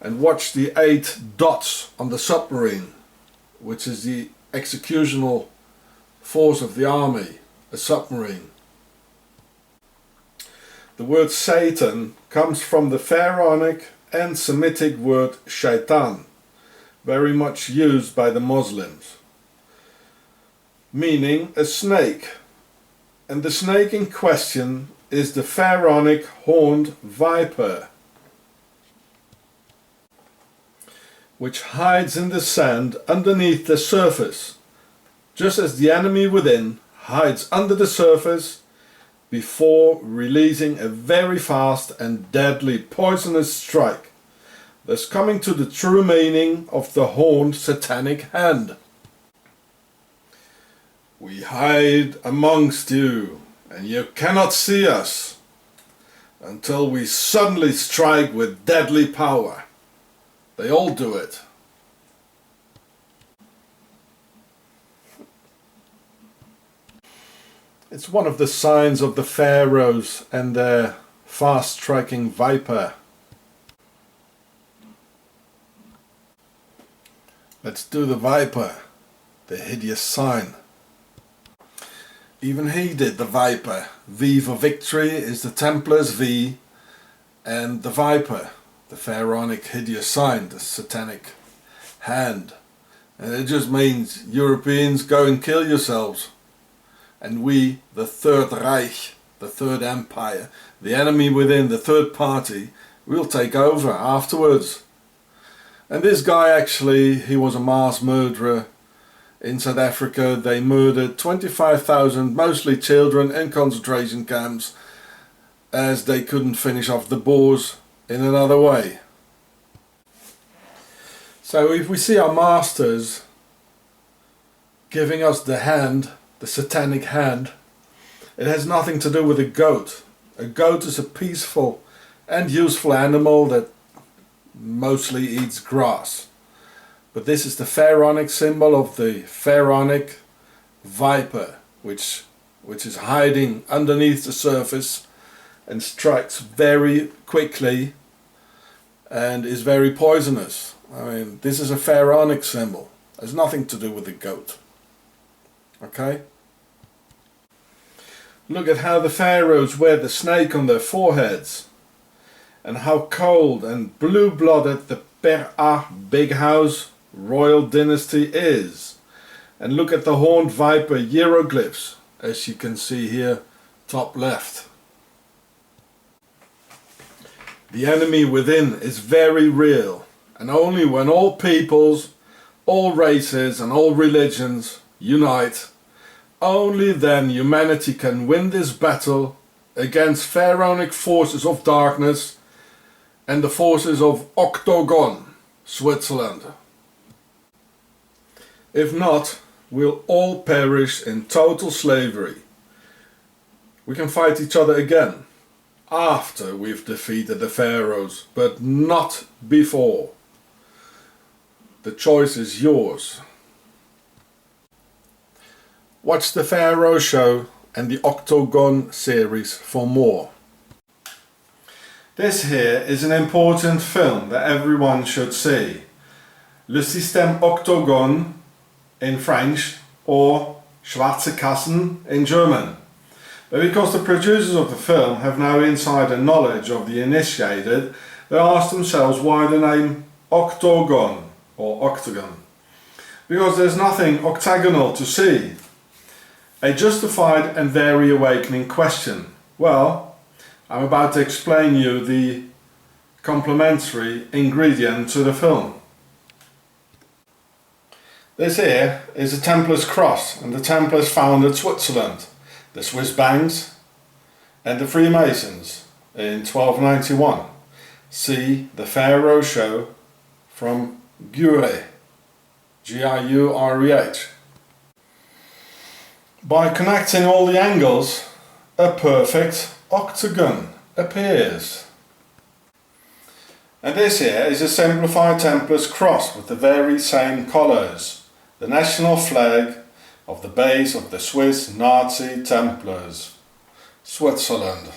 And watch the 8 dots on the submarine, which is the executional force of the army, a submarine. The word Satan comes from the Pharaonic and Semitic word shaitan, very much used by the Muslims, meaning a snake. And the snake in question is the Pharaonic horned viper, which hides in the sand underneath the surface, just as the enemy within hides under the surface before releasing a very fast and deadly poisonous strike, thus coming to the true meaning of the horned satanic hand. We hide amongst you, and you cannot see us until we suddenly strike with deadly power. They all do it. It's one of the signs of the pharaohs and their fast-striking viper. Let's do the viper, the hideous sign. Even he did the viper. V for victory is the Templar's V, and the viper, the pharaonic hideous sign, the satanic hand. And it just means Europeans, go and kill yourselves. And we, the Third Reich, the Third Empire, the enemy within, the third party, we'll take over afterwards. And this guy actually, he was a mass murderer. In South Africa they murdered 25,000, mostly children, in concentration camps, as they couldn't finish off the Boers in another way. So if we see our masters giving us the hand, the satanic hand, it has nothing to do with a goat. A goat is a peaceful and useful animal that mostly eats grass. But this is the pharaonic symbol of the pharaonic viper, which is hiding underneath the surface and strikes very quickly and is very poisonous. I mean, this is a pharaonic symbol. It has nothing to do with the goat. Okay? Look at how the pharaohs wear the snake on their foreheads, and how cold and blue-blooded the Per-A big house royal dynasty is. And look at the horned viper hieroglyphs, as you can see here, top left. The enemy within is very real, and only when all peoples, all races and all religions unite, only then humanity can win this battle against pharaonic forces of darkness and the forces of Octogon, Switzerland. If not, we'll all perish in total slavery. We can fight each other again after we've defeated the pharaohs, but not before. The choice is yours. Watch the Pharaoh Show and the Octogon series for more. This here is an important film that everyone should see. Le Système Octogon in French, or Schwarze Kassen in German. But because the producers of the film have no insider knowledge of the initiated, they ask themselves why the name Octogon or Octagon. Because there's nothing octagonal to see. A justified and very awakening question. Well, I'm about to explain you the complementary ingredient to the film. This here is a Templar's cross, and the Templars founded Switzerland, the Swiss banks and the Freemasons in 1291. See the Pharaoh Show from Gureh, G-I-U-R-E-H. By connecting all the angles, a perfect octagon appears. And this here is a simplified Templar's cross with the very same colours, the national flag of the base of the Swiss Nazi Templars, Switzerland.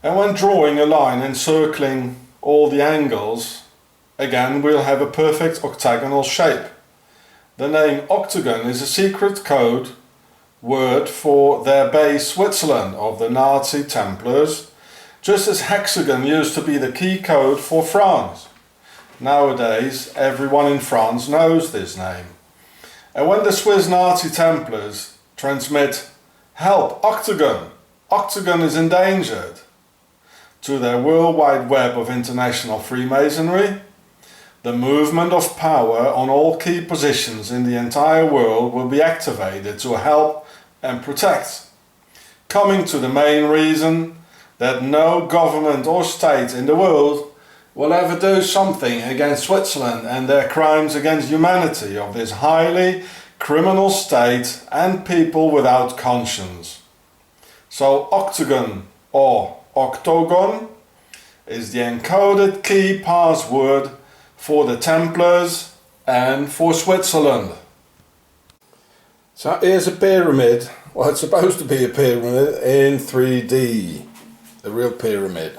And when drawing a line encircling all the angles, again we'll have a perfect octagonal shape. The name Octogon is a secret code word for their base Switzerland of the Nazi Templars, just as hexagon used to be the key code for France. Nowadays everyone in France knows this name. And when the Swiss Nazi Templars transmit "Help, Octogon! Octogon is endangered" to their worldwide web of international Freemasonry, the movement of power on all key positions in the entire world will be activated to help and protect. Coming to the main reason that no government or state in the world will ever do something against Switzerland and their crimes against humanity of this highly criminal state and people without conscience. So Octogon or Octogon is the encoded key password for the Templars and for Switzerland. So here's a pyramid. Well, it's supposed to be a pyramid in 3D, the real pyramid.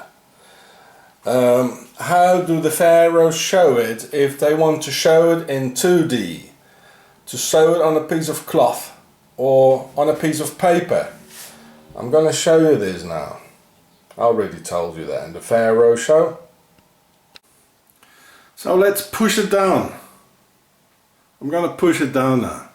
How do the pharaohs show it if they want to show it in 2D? To sew it on a piece of cloth or on a piece of paper? I'm going to show you this now. I already told you that in the pharaoh show. So let's push it down. I'm going to push it down now.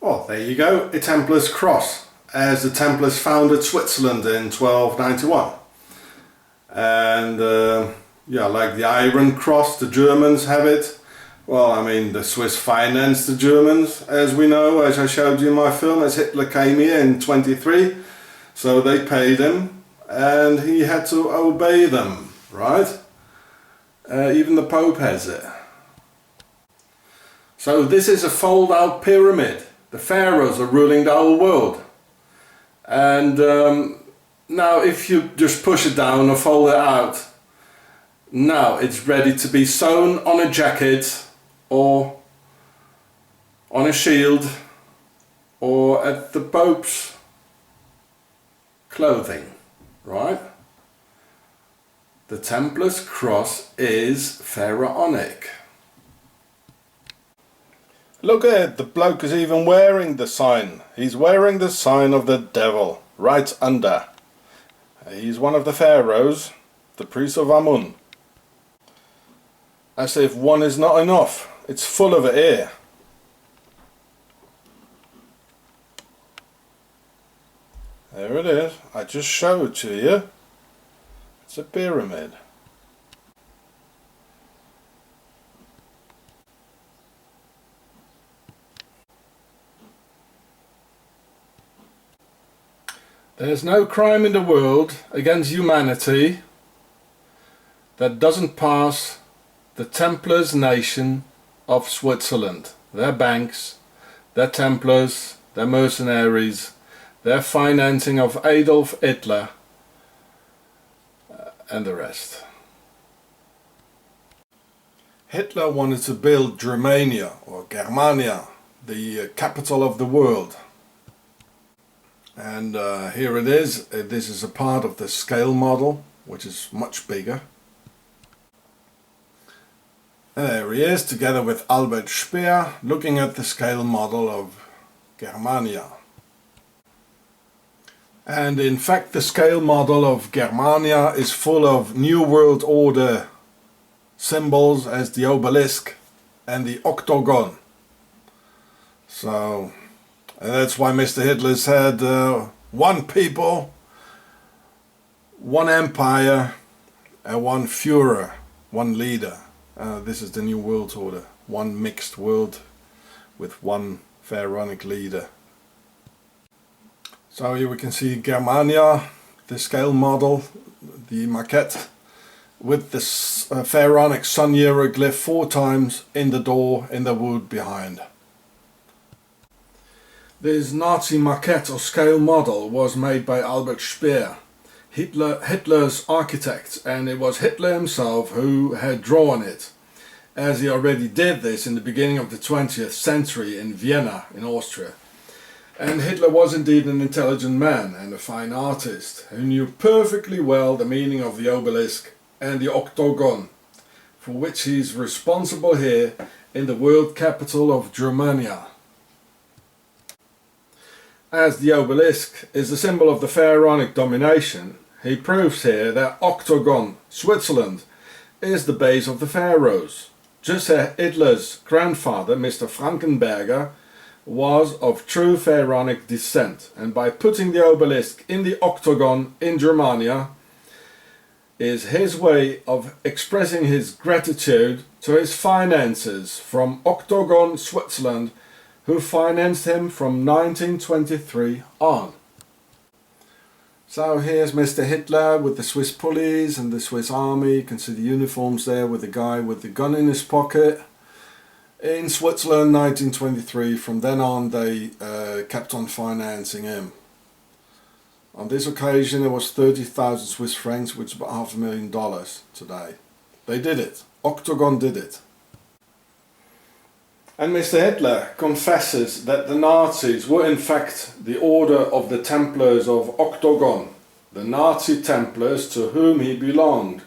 Well, there you go, a Templar's cross, as the Templars founded Switzerland in 1291. And yeah, like the Iron Cross, the Germans have it. Well, I mean, the Swiss financed the Germans, as we know, as I showed you in my film, as Hitler came here in 23. So they paid him, and he had to obey them, right? Even the Pope has it. So this is a fold-out pyramid. The pharaohs are ruling the whole world. And now if you just push it down or fold it out, now it's ready to be sewn on a jacket or on a shield or at the Pope's clothing, right? The Templar's cross is pharaonic. Look at it, the bloke is even wearing the sign. He's wearing the sign of the devil, right under. He's one of the pharaohs, the priest of Amun. As if one is not enough, it's full of it here. There it is, I just showed it to you. It's a pyramid. There's no crime in the world against humanity that doesn't pass the Templars nation of Switzerland. Their banks, their Templars, their mercenaries, their financing of Adolf Hitler and the rest. Hitler wanted to build Germania or Germania, the capital of the world. And here it is. This is a part of the scale model, which is much bigger. And there he is, together with Albert Speer, looking at the scale model of Germania. And in fact, the scale model of Germania is full of New World Order symbols as the obelisk and the octagon. So, and that's why Mr. Hitler said one people, one empire, and one Führer, one leader. This is the New World Order, one mixed world with one pharaonic leader. So here we can see Germania, the scale model, the maquette, with this pharaonic sun hieroglyph 4 times in the door in the wood behind. This Nazi maquette or scale model was made by Albert Speer, Hitler's architect, and it was Hitler himself who had drawn it, as he already did this in the beginning of the 20th century in Vienna in Austria. And Hitler was indeed an intelligent man and a fine artist who knew perfectly well the meaning of the obelisk and the octagon, for which he is responsible here in the world capital of Germania. As the obelisk is the symbol of the pharaonic domination, he proves here that Octogon, Switzerland, is the base of the pharaohs, just as Hitler's grandfather, Mr. Frankenberger, was of true pharaonic descent, and by putting the obelisk in the octagon in Germania is his way of expressing his gratitude to his finances from Octogon, Switzerland, who financed him from 1923 on. So here's Mr. Hitler with the Swiss police and the Swiss army. You can see the uniforms there with the guy with the gun in his pocket. In Switzerland, 1923, from then on they kept on financing him. On this occasion it was 30,000 Swiss francs, which is about $500,000 today. They did it. Octogon did it. And Mr. Hitler confesses that the Nazis were in fact the Order of the Templars of Octogon, the Nazi Templars to whom he belonged.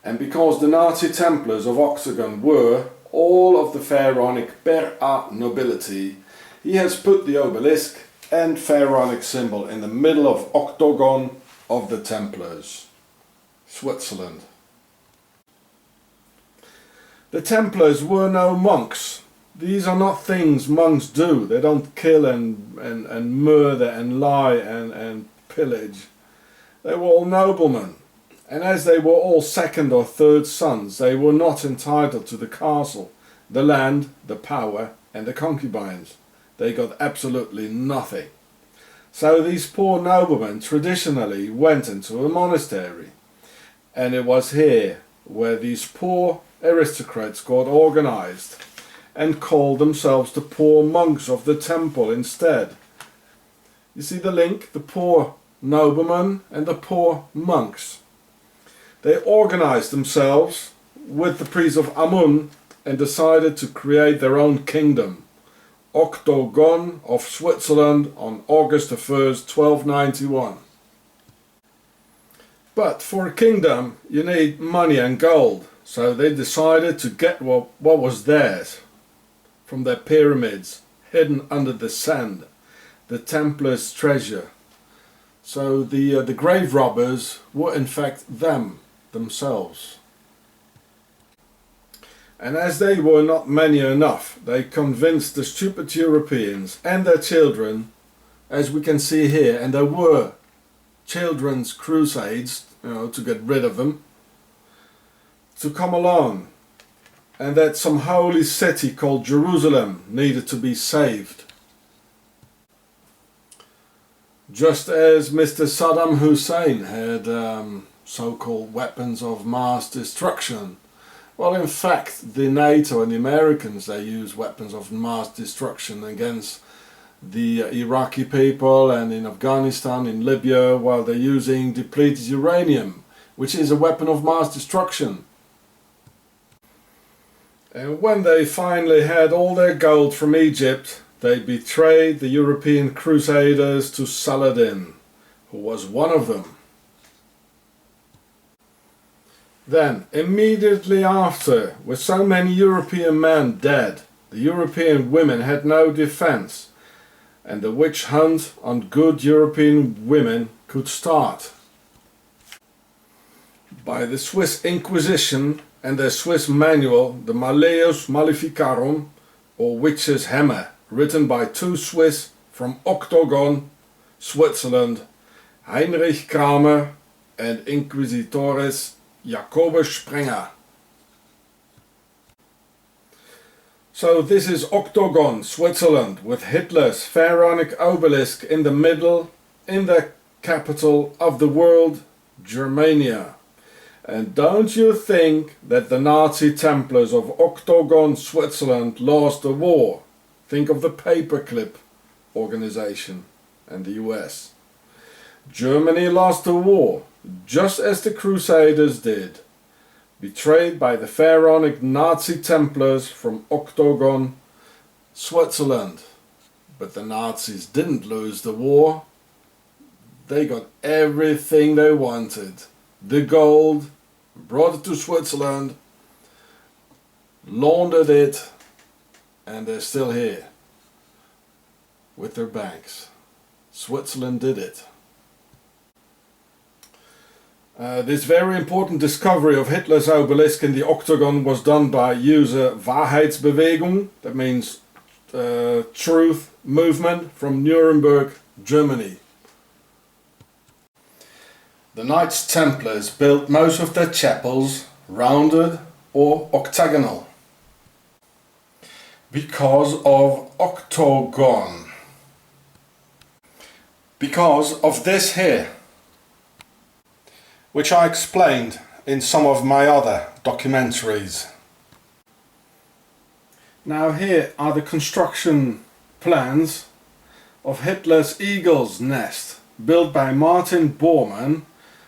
And because the Nazi Templars of Octogon were all of the pharaonic per a nobility, he has put the obelisk and pharaonic symbol in the middle of Octogon of the Templars, Switzerland. The Templars were no monks. These are not things monks do. They don't kill and murder and lie and pillage. They were all noblemen. And as they were all second or third sons, they were not entitled to the castle, the land, the power and the concubines. They got absolutely nothing. So these poor noblemen traditionally went into a monastery. And it was here where these poor aristocrats got organized and called themselves the poor monks of the temple instead. You see the link? The poor noblemen and the poor monks. They organized themselves with the priest of Amun and decided to create their own kingdom, Octogon of Switzerland, on August the 1st, 1291. But for a kingdom you need money and gold, so they decided to get what was theirs from their pyramids hidden under the sand, the Templars' treasure. So the grave robbers were in fact themselves. And as they were not many enough, they convinced the stupid Europeans and their children, as we can see here, and there were children's crusades, to get rid of them, to come along, and that some holy city called Jerusalem needed to be saved. Just as Mr. Saddam Hussein had so-called weapons of mass destruction. Well, in fact, the NATO and the Americans, they use weapons of mass destruction against the Iraqi people and in Afghanistan, in Libya, while they're using depleted uranium, which is a weapon of mass destruction. And when they finally had all their gold from Egypt, they betrayed the European crusaders to Saladin, who was one of them. Then, immediately after, with so many European men dead, the European women had no defense, and the witch hunt on good European women could start. By the Swiss Inquisition and their Swiss manual, the Malleus Maleficarum, or Witch's Hammer, written by two Swiss from Octogon, Switzerland, Heinrich Kramer and Inquisitores Jacobus Sprenger. So this is Octogon, Switzerland, with Hitler's pharaonic obelisk in the middle, in the capital of the world, Germania. And don't you think that the Nazi Templars of Octogon, Switzerland lost the war? Think of the paperclip organization and the US. Germany lost the war, just as the Crusaders did, betrayed by the pharaonic Nazi Templars from Octogon, Switzerland. But the Nazis didn't lose the war. They got everything they wanted. The gold, brought it to Switzerland, laundered it, and they're still here with their banks. Switzerland did it. This very important discovery of Hitler's obelisk in the Octogon was done by user Wahrheitsbewegung, that means truth movement, from Nuremberg, Germany. The Knights Templars built most of their chapels rounded or octagonal because of Octogon. Because of this here, which I explained in some of my other documentaries. Now here are the construction plans of Hitler's Eagle's Nest, built by Martin Bormann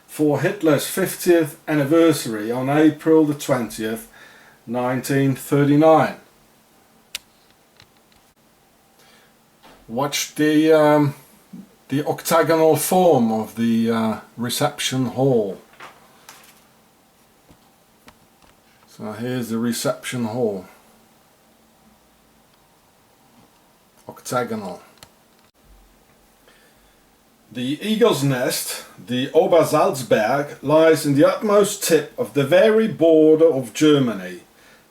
for Hitler's 50th anniversary on April the 20th, 1939. Watch the octagonal form of the reception hall. So here's the reception hall. Octagonal. The Eagle's Nest, the Obersalzberg, lies in the utmost tip of the very border of Germany,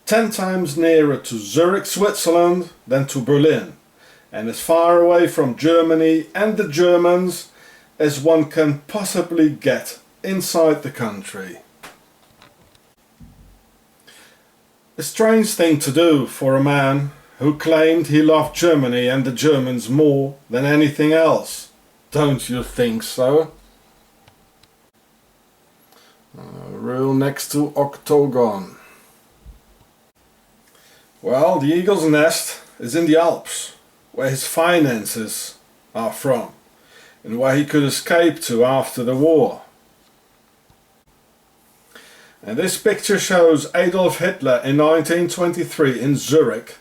10 times nearer to Zurich, Switzerland than to Berlin, and as far away from Germany and the Germans as one can possibly get inside the country. A strange thing to do for a man who claimed he loved Germany and the Germans more than anything else. Don't you think so? Real next to Octogon. Well, the Eagle's Nest is in the Alps, where his finances are from, and where he could escape to after the war. And this picture shows Adolf Hitler in 1923 in Zurich,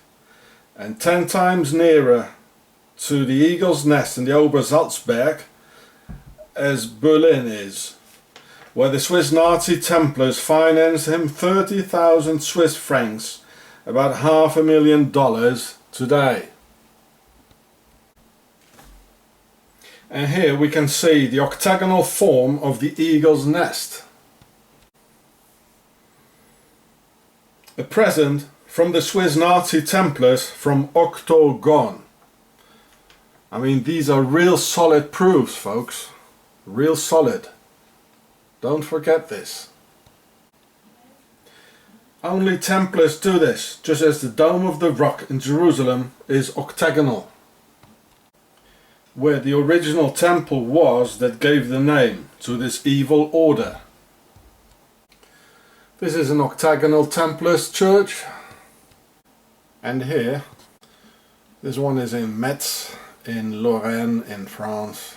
and 10 times nearer to the Eagle's Nest in the Obersalzberg as Berlin is, where the Swiss Nazi Templars financed him 30,000 Swiss francs, about $500,000 today. And here we can see the octagonal form of the Eagle's Nest. A present from the Swiss Nazi Templars from Octogon. I mean, these are real solid proofs, folks. Real solid. Don't forget this. Only Templars do this, just as the Dome of the Rock in Jerusalem is octagonal, where the original temple was that gave the name to this evil order. This is an octagonal Templars church, and here, this one is in Metz, in Lorraine, in France.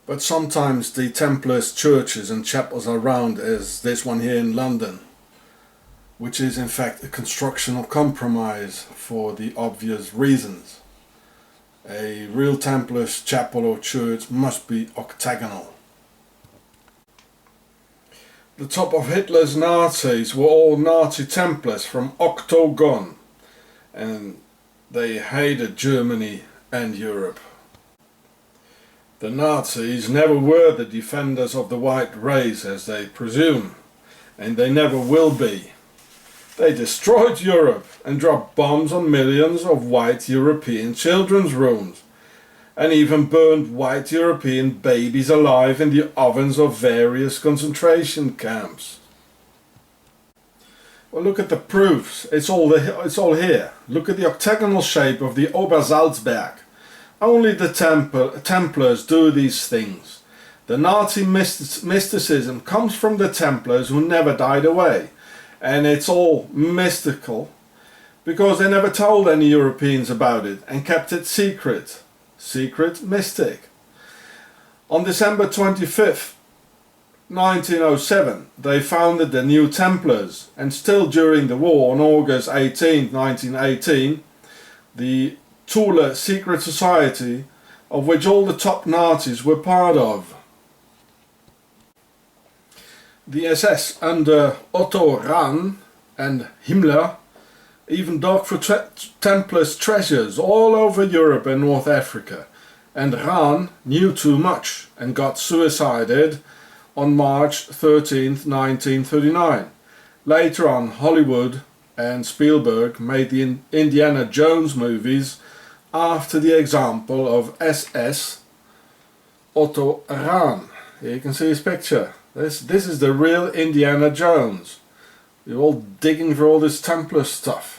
But sometimes the Templars churches and chapels are round, as this one here in London, which is in fact a constructional compromise for the obvious reasons. A real Templars chapel or church must be octagonal. The top of Hitler's Nazis were all Nazi Templars from Octogon, and they hated Germany and Europe. The Nazis never were the defenders of the white race, as they presume, and they never will be. They destroyed Europe and dropped bombs on millions of white European children's rooms, and even burned white European babies alive in the ovens of various concentration camps. Well, look at the proofs. It's all here. Look at the octagonal shape of the Obersalzberg. Only the Templars do these things. The Nazi mysticism comes from the Templars, who never died away, and it's all mystical because they never told any Europeans about it and kept it secret. Secret mystic. On December 25th, 1907, they founded the New Templars, and still during the war on August 18, 1918, the Thule secret society, of which all the top Nazis were part of. The SS under Otto Rahn and Himmler even dug for Templars treasures all over Europe and North Africa, and Rahn knew too much and got suicided on March 13, 1939. Later on, Hollywood and Spielberg made the Indiana Jones movies after the example of SS Otto Rahn. Here you can see his picture. This is the real Indiana Jones. You're all digging for all this Templar stuff.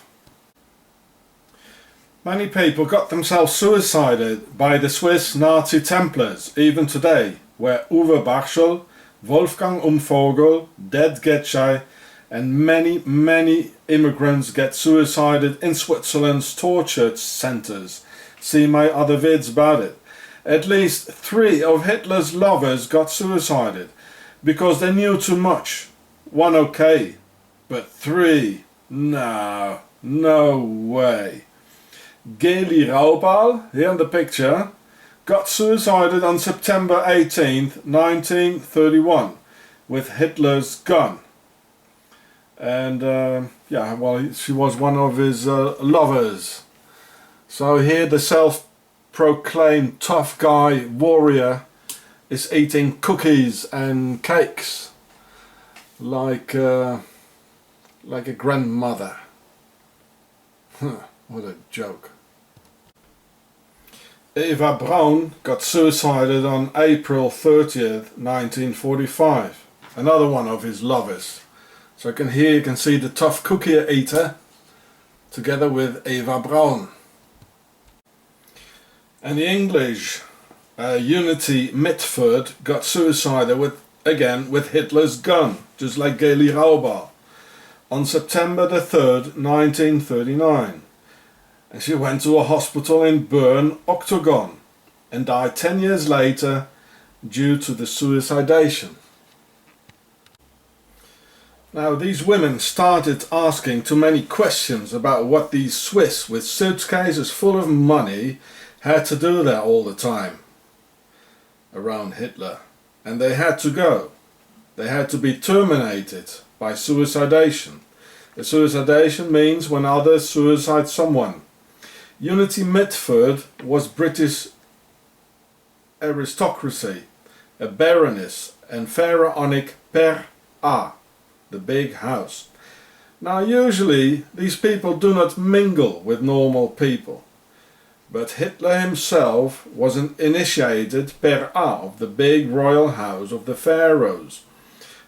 Many people got themselves suicided by the Swiss Nazi Templars, even today, where Uwe Barschel, Wolfgang Umvogel, Ded Getschei and many immigrants get suicided in Switzerland's torture centers. See my other vids about it. At least 3 of Hitler's lovers got suicided because they knew too much. 1 okay, but 3? No way. Geli Raubal, here in the picture, got suicided on September 18th, 1931 with Hitler's gun. And yeah, well, she was one of his lovers. So here the self-proclaimed tough guy warrior is eating cookies and cakes like a grandmother. What a joke. Eva Braun got suicided on April 30th, 1945. Another one of his lovers. So here you can see the tough cookie eater together with Eva Braun. And the English Unity Mitford got suicided with Hitler's gun, just like Geli Raubal, on September the 3rd, 1939. And she went to a hospital in Bern, Octogon, and died 10 years later due to the suicidation. Now these women started asking too many questions about what these Swiss with suitcases full of money had to do there all the time around Hitler, and they had to go. They had to be terminated by suicidation. A suicidation means when others suicide someone. Unity Mitford was British aristocracy, a baroness and pharaonic per A, the big house. Now usually these people do not mingle with normal people, but Hitler himself was an initiated per A of the big royal house of the pharaohs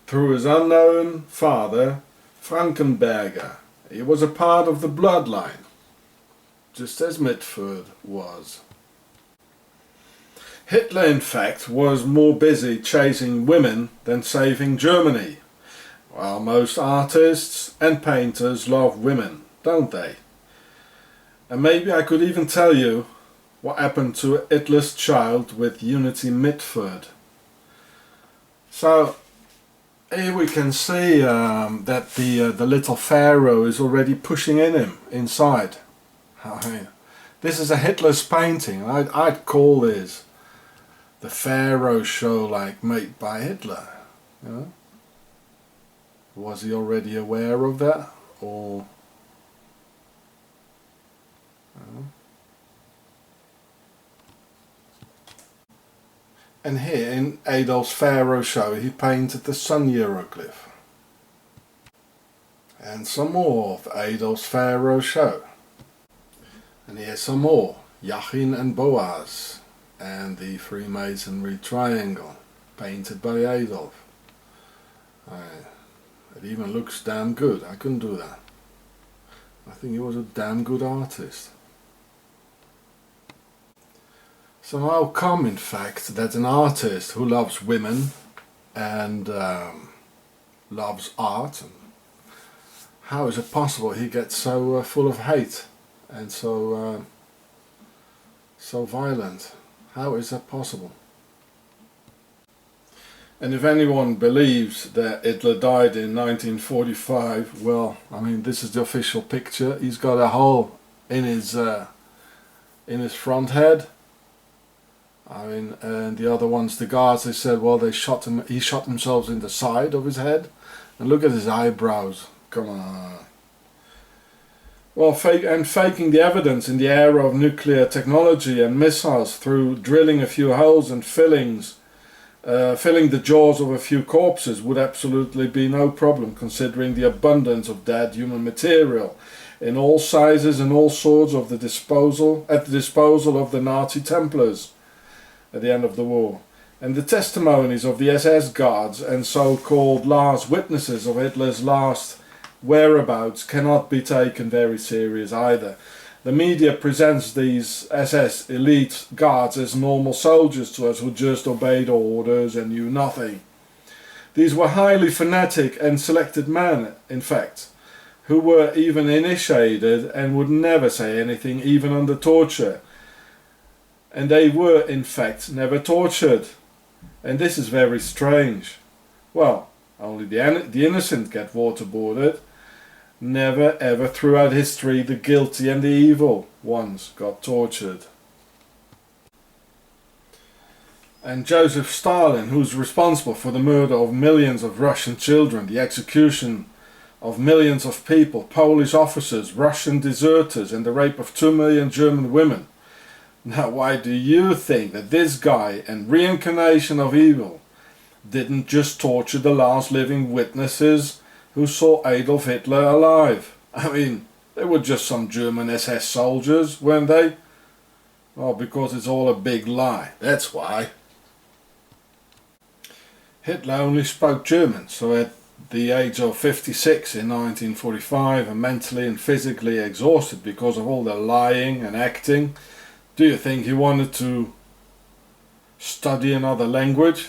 through his unknown father Frankenberger. He was a part of the bloodline, just as Mitford was. Hitler, in fact, was more busy chasing women than saving Germany. Well, most artists and painters love women, don't they? And maybe I could even tell you what happened to Hitler's child with Unity Mitford. So here we can see that the little pharaoh is already pushing in him inside. This is a Hitler's painting. I'd call this the Pharaoh show, like made by Hitler. You know? Was he already aware of that, or? You know? And here in Adolf's Pharaoh show, he painted the sun hieroglyph. And some more of Adolf's Pharaoh show. And here's some more, Jachin and Boaz, and the Freemasonry triangle, painted by Adolf. It even looks damn good. I couldn't do that. I think he was a damn good artist. So how come, in fact, that an artist who loves women and loves art, and how is it possible he gets so full of hate and so violent? How is that possible? And if anyone believes that Hitler died in 1945, well, I mean, this is the official picture. He's got a hole in his front head. I mean, and the other ones, the guards, they said, well, they shot him. He shot himself in the side of his head. And look at his eyebrows. Come on. Well, faking the evidence in the era of nuclear technology and missiles through drilling a few holes and filling the jaws of a few corpses would absolutely be no problem, considering the abundance of dead human material in all sizes and all sorts at the disposal of the Nazi Templars at the end of the war. And the testimonies of the SS guards and so-called last witnesses of Hitler's last whereabouts cannot be taken very serious either. The media presents these SS elite guards as normal soldiers to us who just obeyed orders and knew nothing. These were highly fanatic and selected men, in fact, who were even initiated and would never say anything even under torture. And they were, in fact, never tortured. And this is very strange. Well, only the innocent get waterboarded. Never ever throughout history the guilty and the evil ones got tortured. And Joseph Stalin, who's responsible for the murder of millions of Russian children, the execution of millions of people, Polish officers, Russian deserters, and the rape of 2 million German women. Now, why do you think that this guy and reincarnation of evil didn't just torture the last living witnesses who saw Adolf Hitler alive? I mean, they were just some German SS soldiers, weren't they? Well, because it's all a big lie, that's why. Hitler only spoke German, so at the age of 56 in 1945 and mentally and physically exhausted because of all the lying and acting, do you think he wanted to study another language?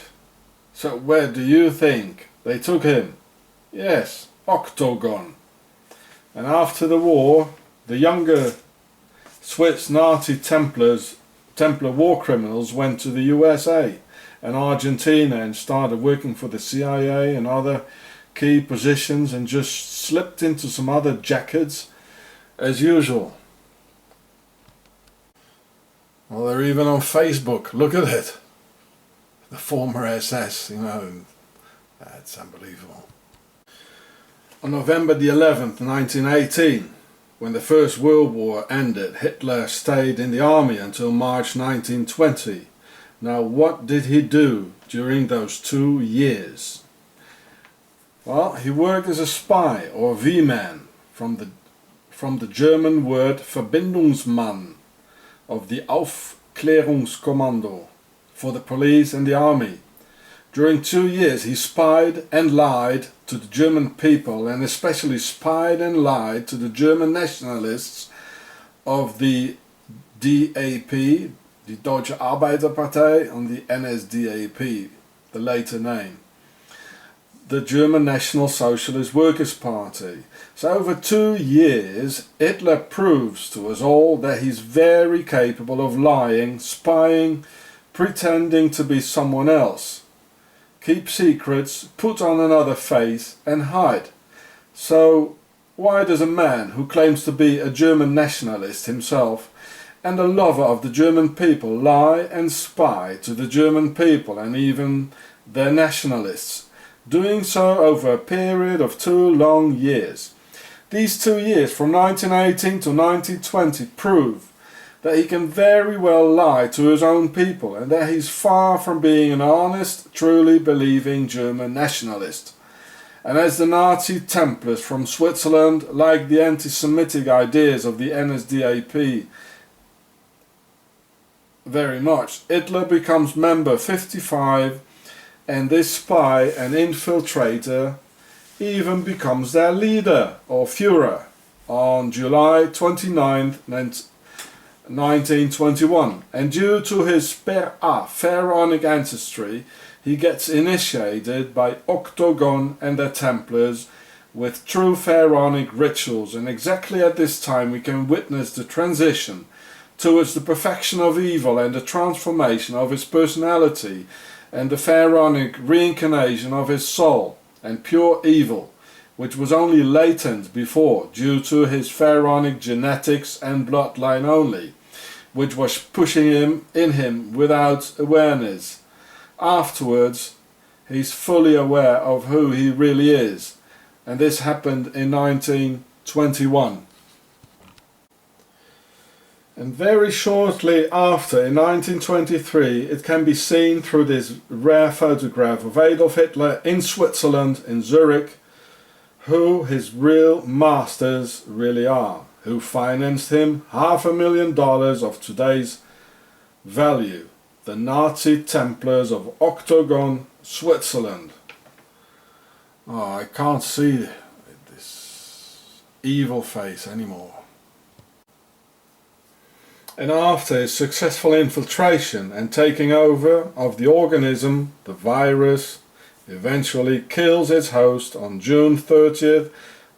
So where do you think they took him? Yes, Octogon. And after the war, the younger Swiss Nazi Templar war criminals went to the USA and Argentina and started working for the CIA and other key positions and just slipped into some other jackets as usual. Well, they're even on Facebook. Look at it. The former SS, you know. That's unbelievable. On November the 11th, 1918, when the First World War ended, Hitler stayed in the army until March 1920. Now, what did he do during those 2 years? Well, he worked as a spy or V-man from the German word Verbindungsmann of the Aufklärungskommando for the police and the army. During 2 years he spied and lied to the German people, and especially spied and lied to the German nationalists of the DAP, the Deutsche Arbeiterpartei, and the NSDAP, the later name, the German National Socialist Workers' Party. So over 2 years Hitler proves to us all that he's very capable of lying, spying, pretending to be someone else, keep secrets, put on another face and hide. So why does a man who claims to be a German nationalist himself and a lover of the German people lie and spy to the German people and even their nationalists, doing so over a period of 2 long years? These 2 years from 1918 to 1920 prove that he can very well lie to his own people and that he's far from being an honest, truly believing German nationalist. And as the Nazi Templars from Switzerland like the anti-Semitic ideas of the NSDAP very much, Hitler becomes member 55, and this spy and infiltrator even becomes their leader or Führer on July 29th, 1921, and due to his pharaonic ancestry he gets initiated by Octogon and their Templars with true pharaonic rituals, and exactly at this time we can witness the transition towards the perfection of evil and the transformation of his personality and the pharaonic reincarnation of his soul and pure evil, which was only latent before due to his pharaonic genetics and bloodline only, which was pushing him in him without awareness. Afterwards, he's fully aware of who he really is, and this happened in 1921. And very shortly after, in 1923, it can be seen through this rare photograph of Adolf Hitler in Switzerland, in Zurich, who his real masters really are, who financed him $500,000 of today's value, the Nazi Templars of Octogon, Switzerland. Oh, I can't see this evil face anymore. And after his successful infiltration and taking over of the organism, the virus eventually kills its host on June 30th,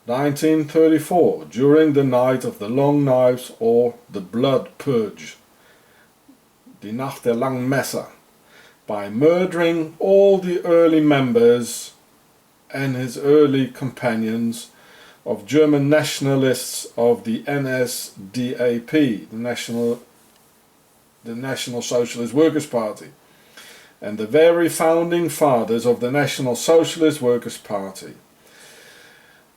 1934, during the night of the Long Knives, or the Blood Purge, die Nacht der langen Messer, by murdering all the early members and his early companions of German nationalists of the NSDAP, the National Socialist Workers' Party, and the very founding fathers of the National Socialist Workers' Party.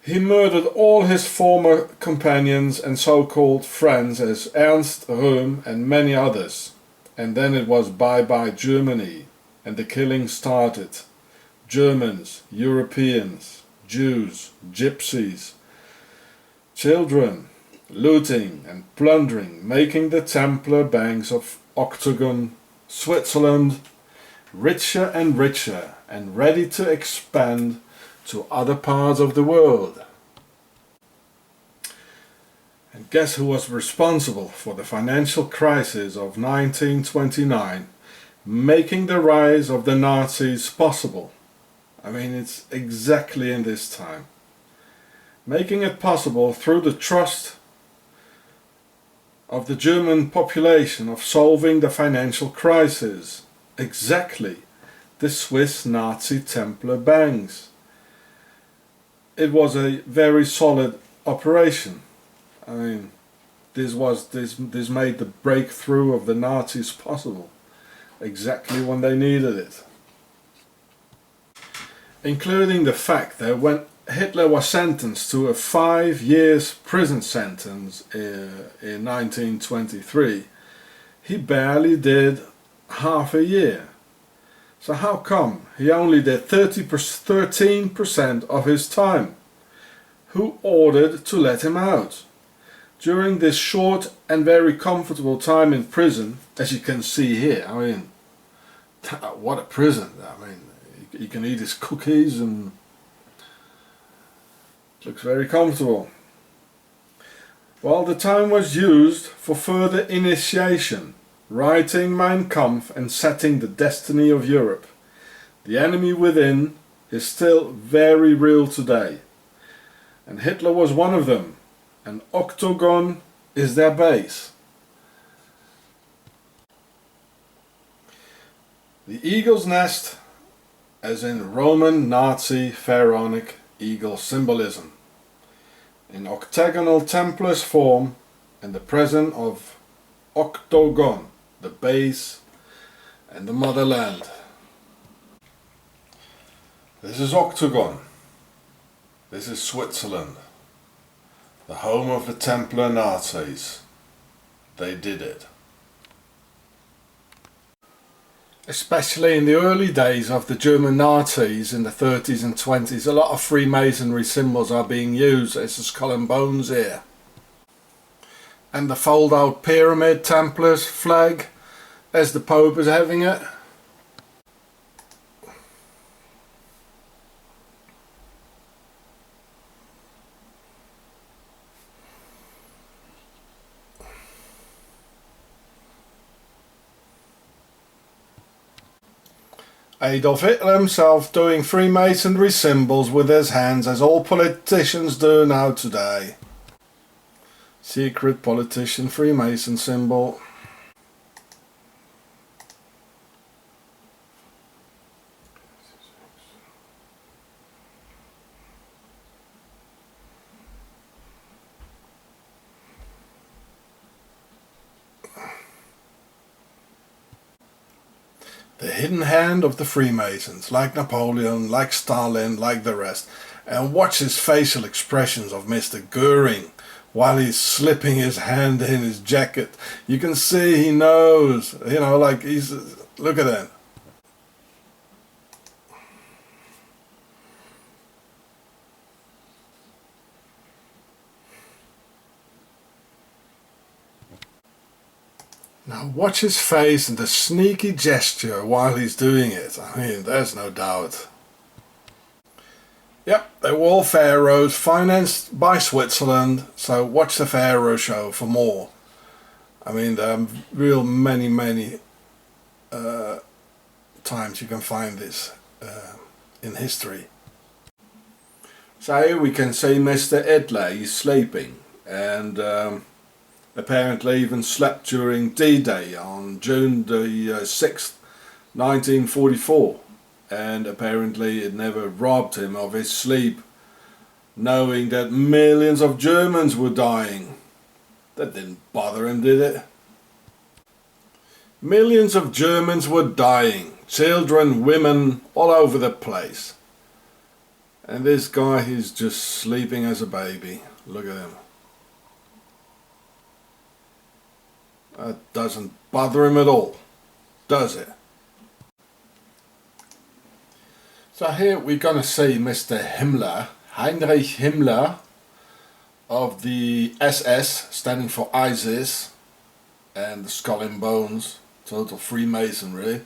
He murdered all his former companions and so-called friends as Ernst Röhm and many others, and then it was bye-bye Germany, and the killing started. Germans, Europeans, Jews, Gypsies, children, looting and plundering, making the Templar banks of Octogon, Switzerland, richer and richer and ready to expand to other parts of the world. And guess who was responsible for the financial crisis of 1929, making the rise of the Nazis possible? I mean, it's exactly in this time. Making it possible through the trust of the German population of solving the financial crisis. Exactly, the Swiss Nazi Templar banks. It was a very solid operation. I mean, this made the breakthrough of the Nazis possible, exactly when they needed it. Including the fact that when Hitler was sentenced to a 5 years prison sentence in 1923, he barely did half a year. So how come he only did 13% of his time? Who ordered to let him out? During this short and very comfortable time in prison, as you can see here, I mean, what a prison. I mean, he can eat his cookies and looks very comfortable. Well, the time was used for further initiation, writing Mein Kampf and setting the destiny of Europe. The enemy within is still very real today, and Hitler was one of them, and Octogon is their base. The eagle's nest, as in Roman Nazi pharaonic eagle symbolism, in octagonal Templars form, and the presence of Octogon, the base and the motherland. This is Octogon. This is Switzerland, the home of the Templar Nazis. They did it. Especially in the early days of the German Nazis in the 30s and 20s, a lot of Freemasonry symbols are being used, as the skull and bones here. And the fold-out pyramid Templars flag, as the Pope is having it. Adolf Hitler himself doing Freemasonry symbols with his hands, as all politicians do now today. Secret politician Freemason symbol. The hidden hand of the Freemasons, like Napoleon, like Stalin, like the rest. And watch his facial expressions of Mr. Goering while he's slipping his hand in his jacket. You can see he knows, you know, like he's, look at that. Now watch his face and the sneaky gesture while he's doing it. I mean, there's no doubt. Yep, they were all pharaohs financed by Switzerland, so watch the pharaoh show for more. I mean, there are real many times you can find this in history. So here we can see Mr. Hitler, he's sleeping, and apparently even slept during D-Day on June the 6th, 1944, and apparently it never robbed him of his sleep, knowing that millions of Germans were dying. That didn't bother him, did it? Millions of Germans were dying, children, women, all over the place. And this guy, he's just sleeping as a baby. Look at him. That doesn't bother him at all, does it? So here we're going to see Mr. Himmler, Heinrich Himmler, of the SS, standing for ISIS, and the Skull and Bones, total Freemasonry.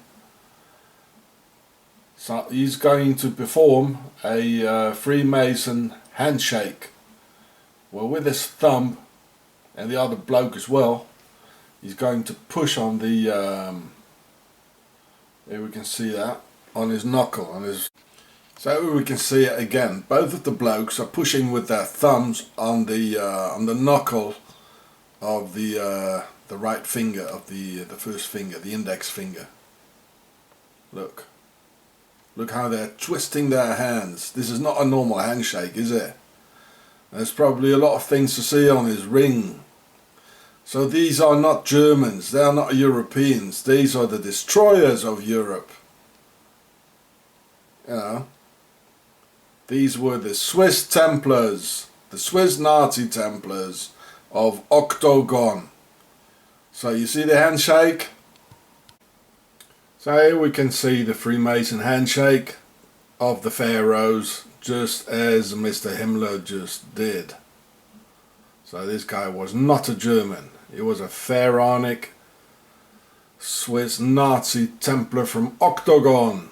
So he's going to perform a Freemason handshake, well, with his thumb and the other bloke as well. He's going to push on the, here we can see that, on his knuckle, on his. So we can see it again. Both of the blokes are pushing with their thumbs on the knuckle of the right finger of the first finger, the index finger. Look how they're twisting their hands. This is not a normal handshake, is it? There's probably a lot of things to see on his ring. So these are not Germans, they are not Europeans, these are the destroyers of Europe. You know, these were the Swiss Templars, the Swiss Nazi Templars of Octogon. So you see the handshake? So here we can see the Freemason handshake of the pharaohs, just as Mr. Himmler just did. So this guy was not a German. He was a pharaonic Swiss Nazi Templar from Octogon.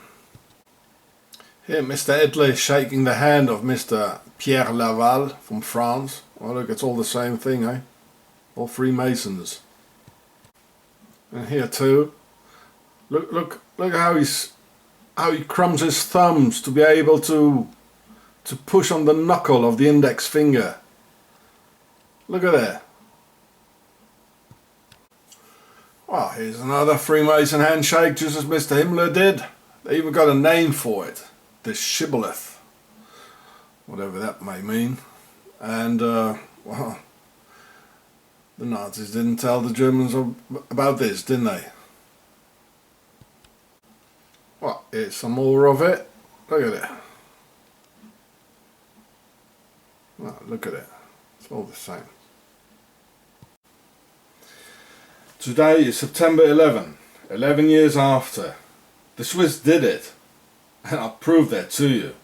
Here Mr. Hitler is shaking the hand of Mr. Pierre Laval from France. Oh look, it's all the same thing, eh? All Freemasons. And here too. Look how he crumbs his thumbs to be able to push on the knuckle of the index finger. Look at that. Well, here's another Freemason handshake, just as Mr. Himmler did. They even got a name for it. The shibboleth. Whatever that may mean. And, well, the Nazis didn't tell the Germans about this, didn't they? Well, here's some more of it. Look at it. Well, look at it. It's all the same. Today is September 11 years after. The Swiss did it, and I'll prove that to you.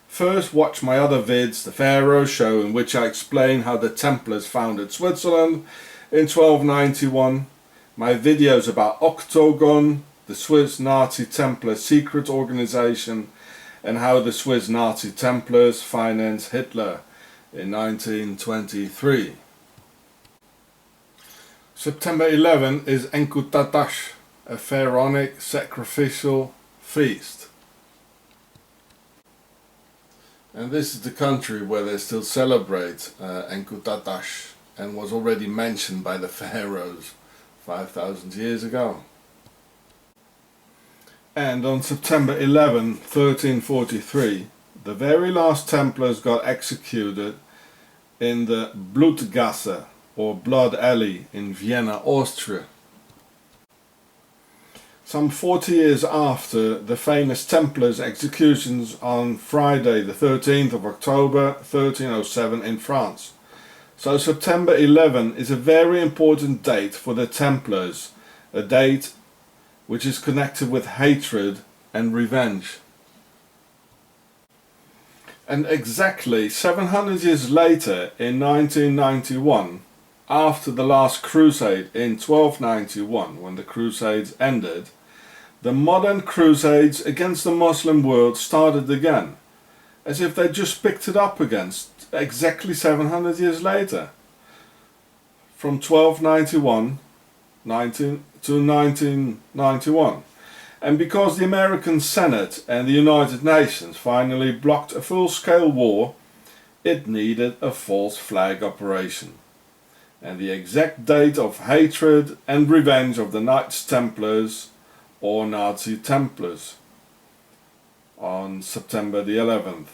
First, watch my other vids, the Pharaoh Show, in which I explain how the Templars founded Switzerland in 1291, my videos about Octogon, the Swiss Nazi Templar secret organization, and how the Swiss Nazi Templars financed Hitler in 1923. September 11 is Enkutatash, a pharaonic sacrificial feast. And this is the country where they still celebrate Enkutatash, and was already mentioned by the pharaohs 5,000 years ago. And on September 11, 1343, the very last Templars got executed in the Blutgasse, or Blood Alley, in Vienna, Austria. Some 40 years after the famous Templars' executions on Friday the 13th of October 1307 in France. So September 11 is a very important date for the Templars, a date which is connected with hatred and revenge. And exactly 700 years later, in 1991, after the last crusade in 1291, when the crusades ended, the modern crusades against the Muslim world started again, as if they just picked it up again exactly 700 years later, from 1291 to 1991. And because the American Senate and the United Nations finally blocked a full-scale war, it needed a false flag operation. And the exact date of hatred and revenge of the Knights Templars, or Nazi Templars, on September the 11th.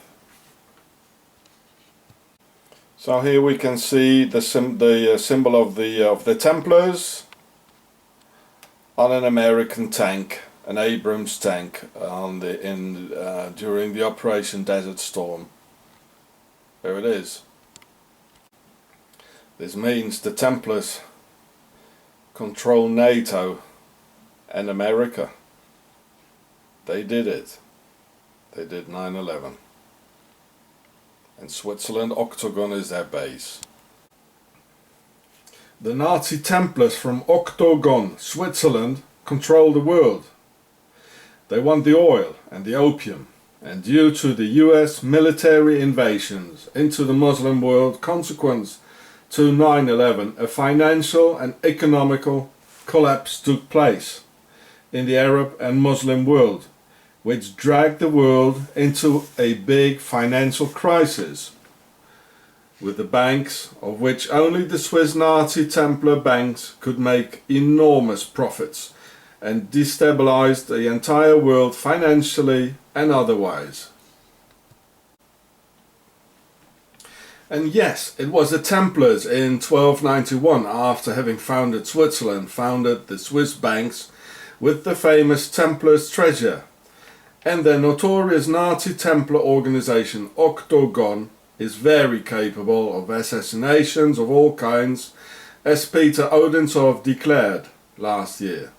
So here we can see the symbol of the Templars on an American tank, an Abrams tank, during the Operation Desert Storm. There it is. This means the Templars control NATO and America. They did it. They did 9/11. And Switzerland, Octogon is their base. The Nazi Templars from Octogon, Switzerland, control the world. They want the oil and the opium, and due to the US military invasions into the Muslim world consequent to 9/11, a financial and economical collapse took place in the Arab and Muslim world, which dragged the world into a big financial crisis, with the banks, of which only the Swiss Nazi Templar banks could make enormous profits, and destabilized the entire world financially and otherwise. And yes, it was the Templars in 1291, after having founded Switzerland, founded the Swiss banks with the famous Templars treasure. And their notorious Nazi Templar organization Octogon is very capable of assassinations of all kinds, as Peter Odensov declared last year.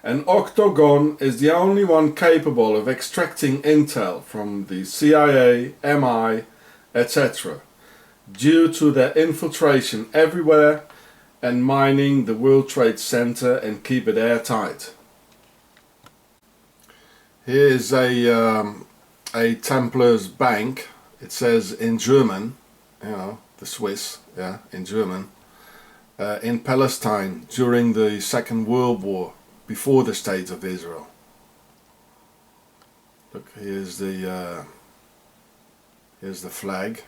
And Octogon is the only one capable of extracting intel from the CIA, MI, etc., due to their infiltration everywhere and mining the World Trade Center and keep it airtight. Here is a Templars bank. It says in German, the Swiss, in German, in Palestine during the Second World War, before the State of Israel. Look, here's the flag,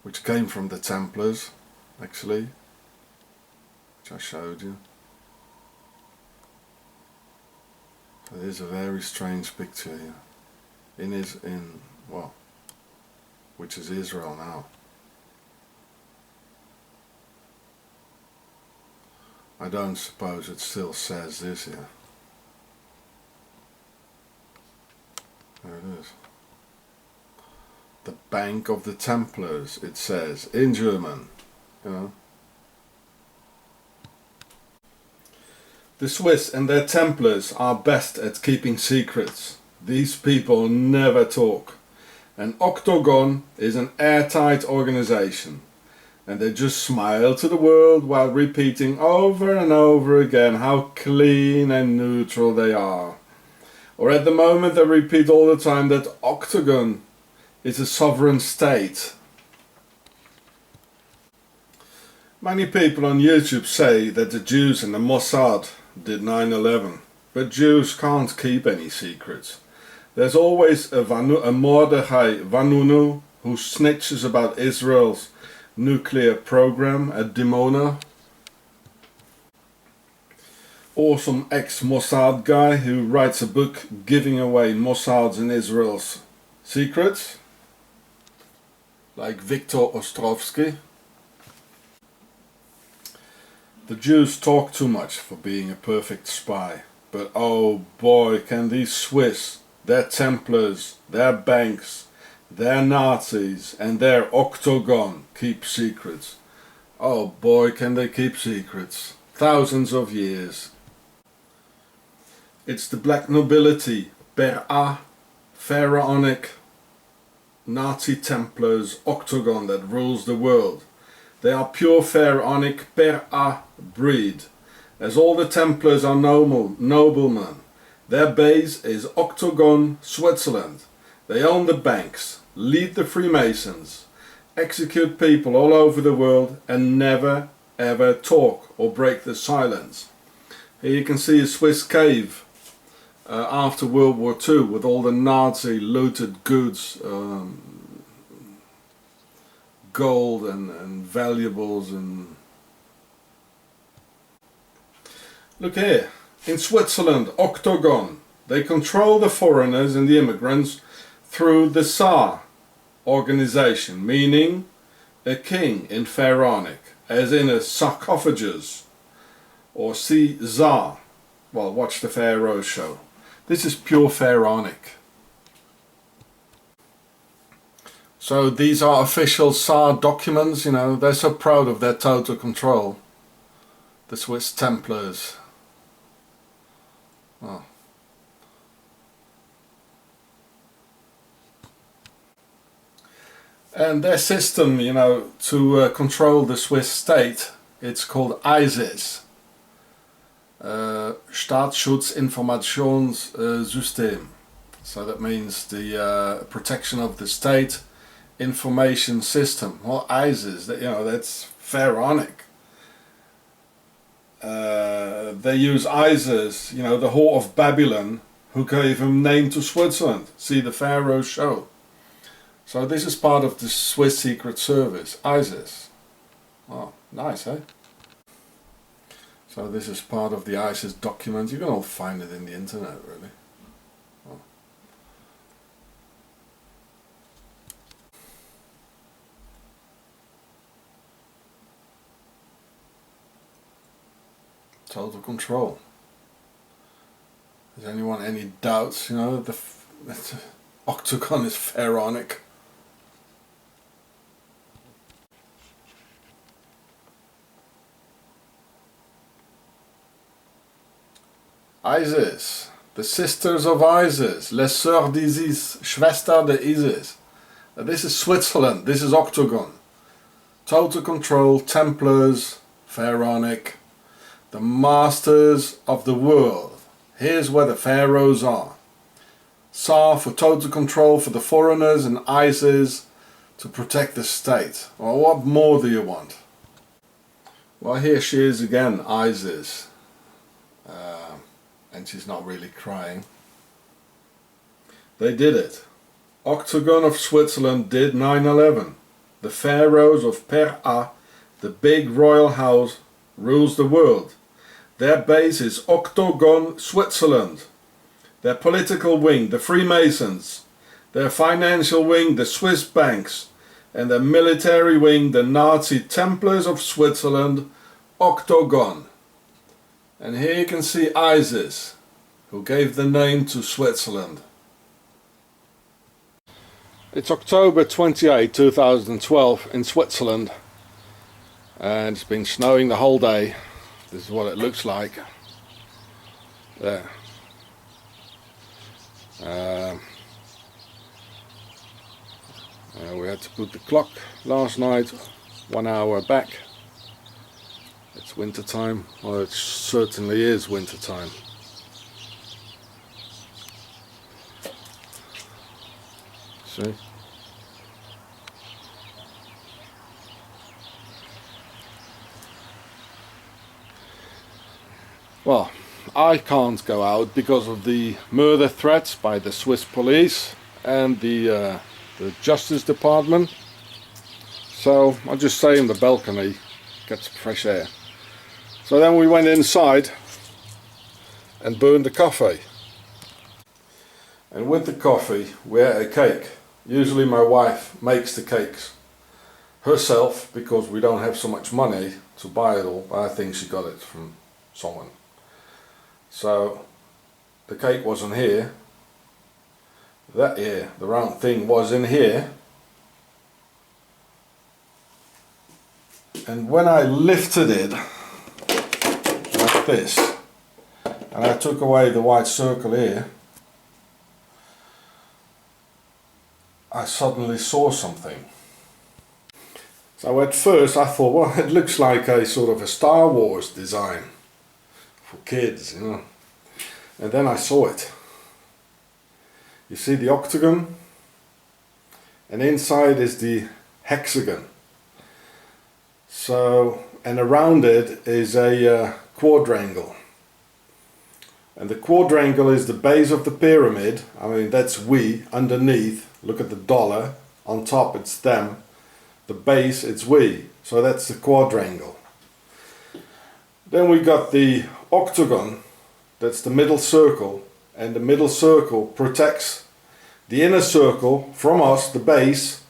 which came from the Templars, actually, which I showed you. So there's a very strange picture here. Which is Israel now. I don't suppose it still says this here. There it is. The Bank of the Templars, it says, in German, The Swiss and their Templars are best at keeping secrets. These people never talk. And Octogon is an airtight organization. And they just smile to the world while repeating over and over again how clean and neutral they are. Or at the moment they repeat all the time that Octogon is a sovereign state. Many people on YouTube say that the Jews and the Mossad did 9/11. But Jews can't keep any secrets. There's always a Mordechai Vanunu who snitches about Israel's nuclear program at Dimona. Or some ex-Mossad guy who writes a book giving away Mossad's and Israel's secrets, like Viktor Ostrovsky. The Jews talk too much for being a perfect spy, but oh boy, can these Swiss, their Templars, their banks, their Nazis and their Octogon keep secrets. Oh boy, can they keep secrets. Thousands of years. It's the black nobility, per A, pharaonic, Nazi Templars, Octogon that rules the world. They are pure pharaonic per A breed, as all the Templars are noblemen. Their base is Octogon, Switzerland. They own the banks, lead the Freemasons, execute people all over the world, and never ever talk or break the silence. Here you can see a Swiss cave after World War II with all the Nazi looted goods, gold and valuables. And look here, in Switzerland, Octogon, they control the foreigners and the immigrants through the Tsar organization, meaning a king in pharaonic, as in a sarcophagus, or Czar. Well, watch the Pharaoh show. This is pure pharaonic. So these are official Tsar documents, you know, they're so proud of their total control. The Swiss Templars. Oh. And their system, you know, to control the Swiss state, it's called ISIS. Staatsschutzinformationssystem. So that means the protection of the state information system. Well, ISIS, you know, that's pharaonic. They use ISIS, you know, the whore of Babylon, who gave him name to Switzerland. See the Pharaoh show. So this is part of the Swiss Secret Service, ISIS. Oh, nice, eh? So this is part of the ISIS document. You can all find it in the internet, really. Oh. Total control. Has anyone any doubts? You know, the Octogon is pharaonic. ISIS, the sisters of ISIS, les sœurs d'Isis, Schwester de Isis. This is Switzerland, this is Octogon. Total control, Templars, pharaonic, the masters of the world. Here's where the pharaohs are. Tsar for total control for the foreigners, and ISIS to protect the state. Well, what more do you want? Well, here she is again, ISIS. And she's not really crying. They did it. Octogon of Switzerland did 9/11. The pharaohs of Per A, the big royal house, rules the world. Their base is Octogon, Switzerland. Their political wing, the Freemasons. Their financial wing, the Swiss banks. And their military wing, the Nazi Templars of Switzerland, Octogon. And here you can see ISIS, who gave the name to Switzerland. It's October 28, 2012 in Switzerland, and it's been snowing the whole day. This is what it looks like. There. We had to put the clock last night 1 hour back. It's winter time. Well, it certainly is winter time. See? Well, I can't go out because of the murder threats by the Swiss police and the Justice Department. So I'll just stay in the balcony, get some fresh air. So then we went inside and burned the coffee. And with the coffee we had a cake. Usually my wife makes the cakes herself because we don't have so much money to buy it all. I think she got it from someone. So the cake wasn't here. That here, the round thing was in here. And when I lifted it like this, and I took away the white circle here, I suddenly saw something. So at first I thought, well, it looks like a sort of a Star Wars design for kids, you know. And then I saw it. You see the octagon, and inside is the hexagon. So, and around it is a quadrangle. And the quadrangle is the base of the pyramid. I mean, that's we. Underneath, look at the dollar. On top it's them. The base, it's we. So that's the quadrangle. Then we got the octagon. That's the middle circle. And the middle circle protects the inner circle from us, the base,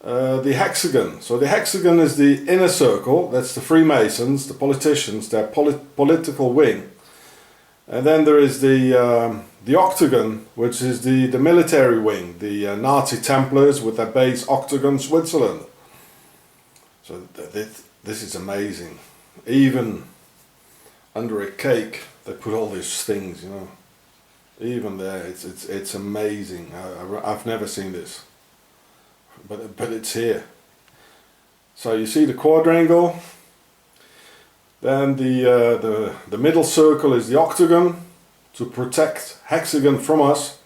the hexagon. So the hexagon is the inner circle. That's the Freemasons, the politicians, their political wing. And then there is the octagon, which is the military wing, the Nazi Templars with their base Octogon, Switzerland. So this is amazing. Even under a cake they put all these things, you know. Even there, it's amazing. I've never seen this, but it's here. So you see the quadrangle. Then the middle circle is the octagon to protect hexagon from us,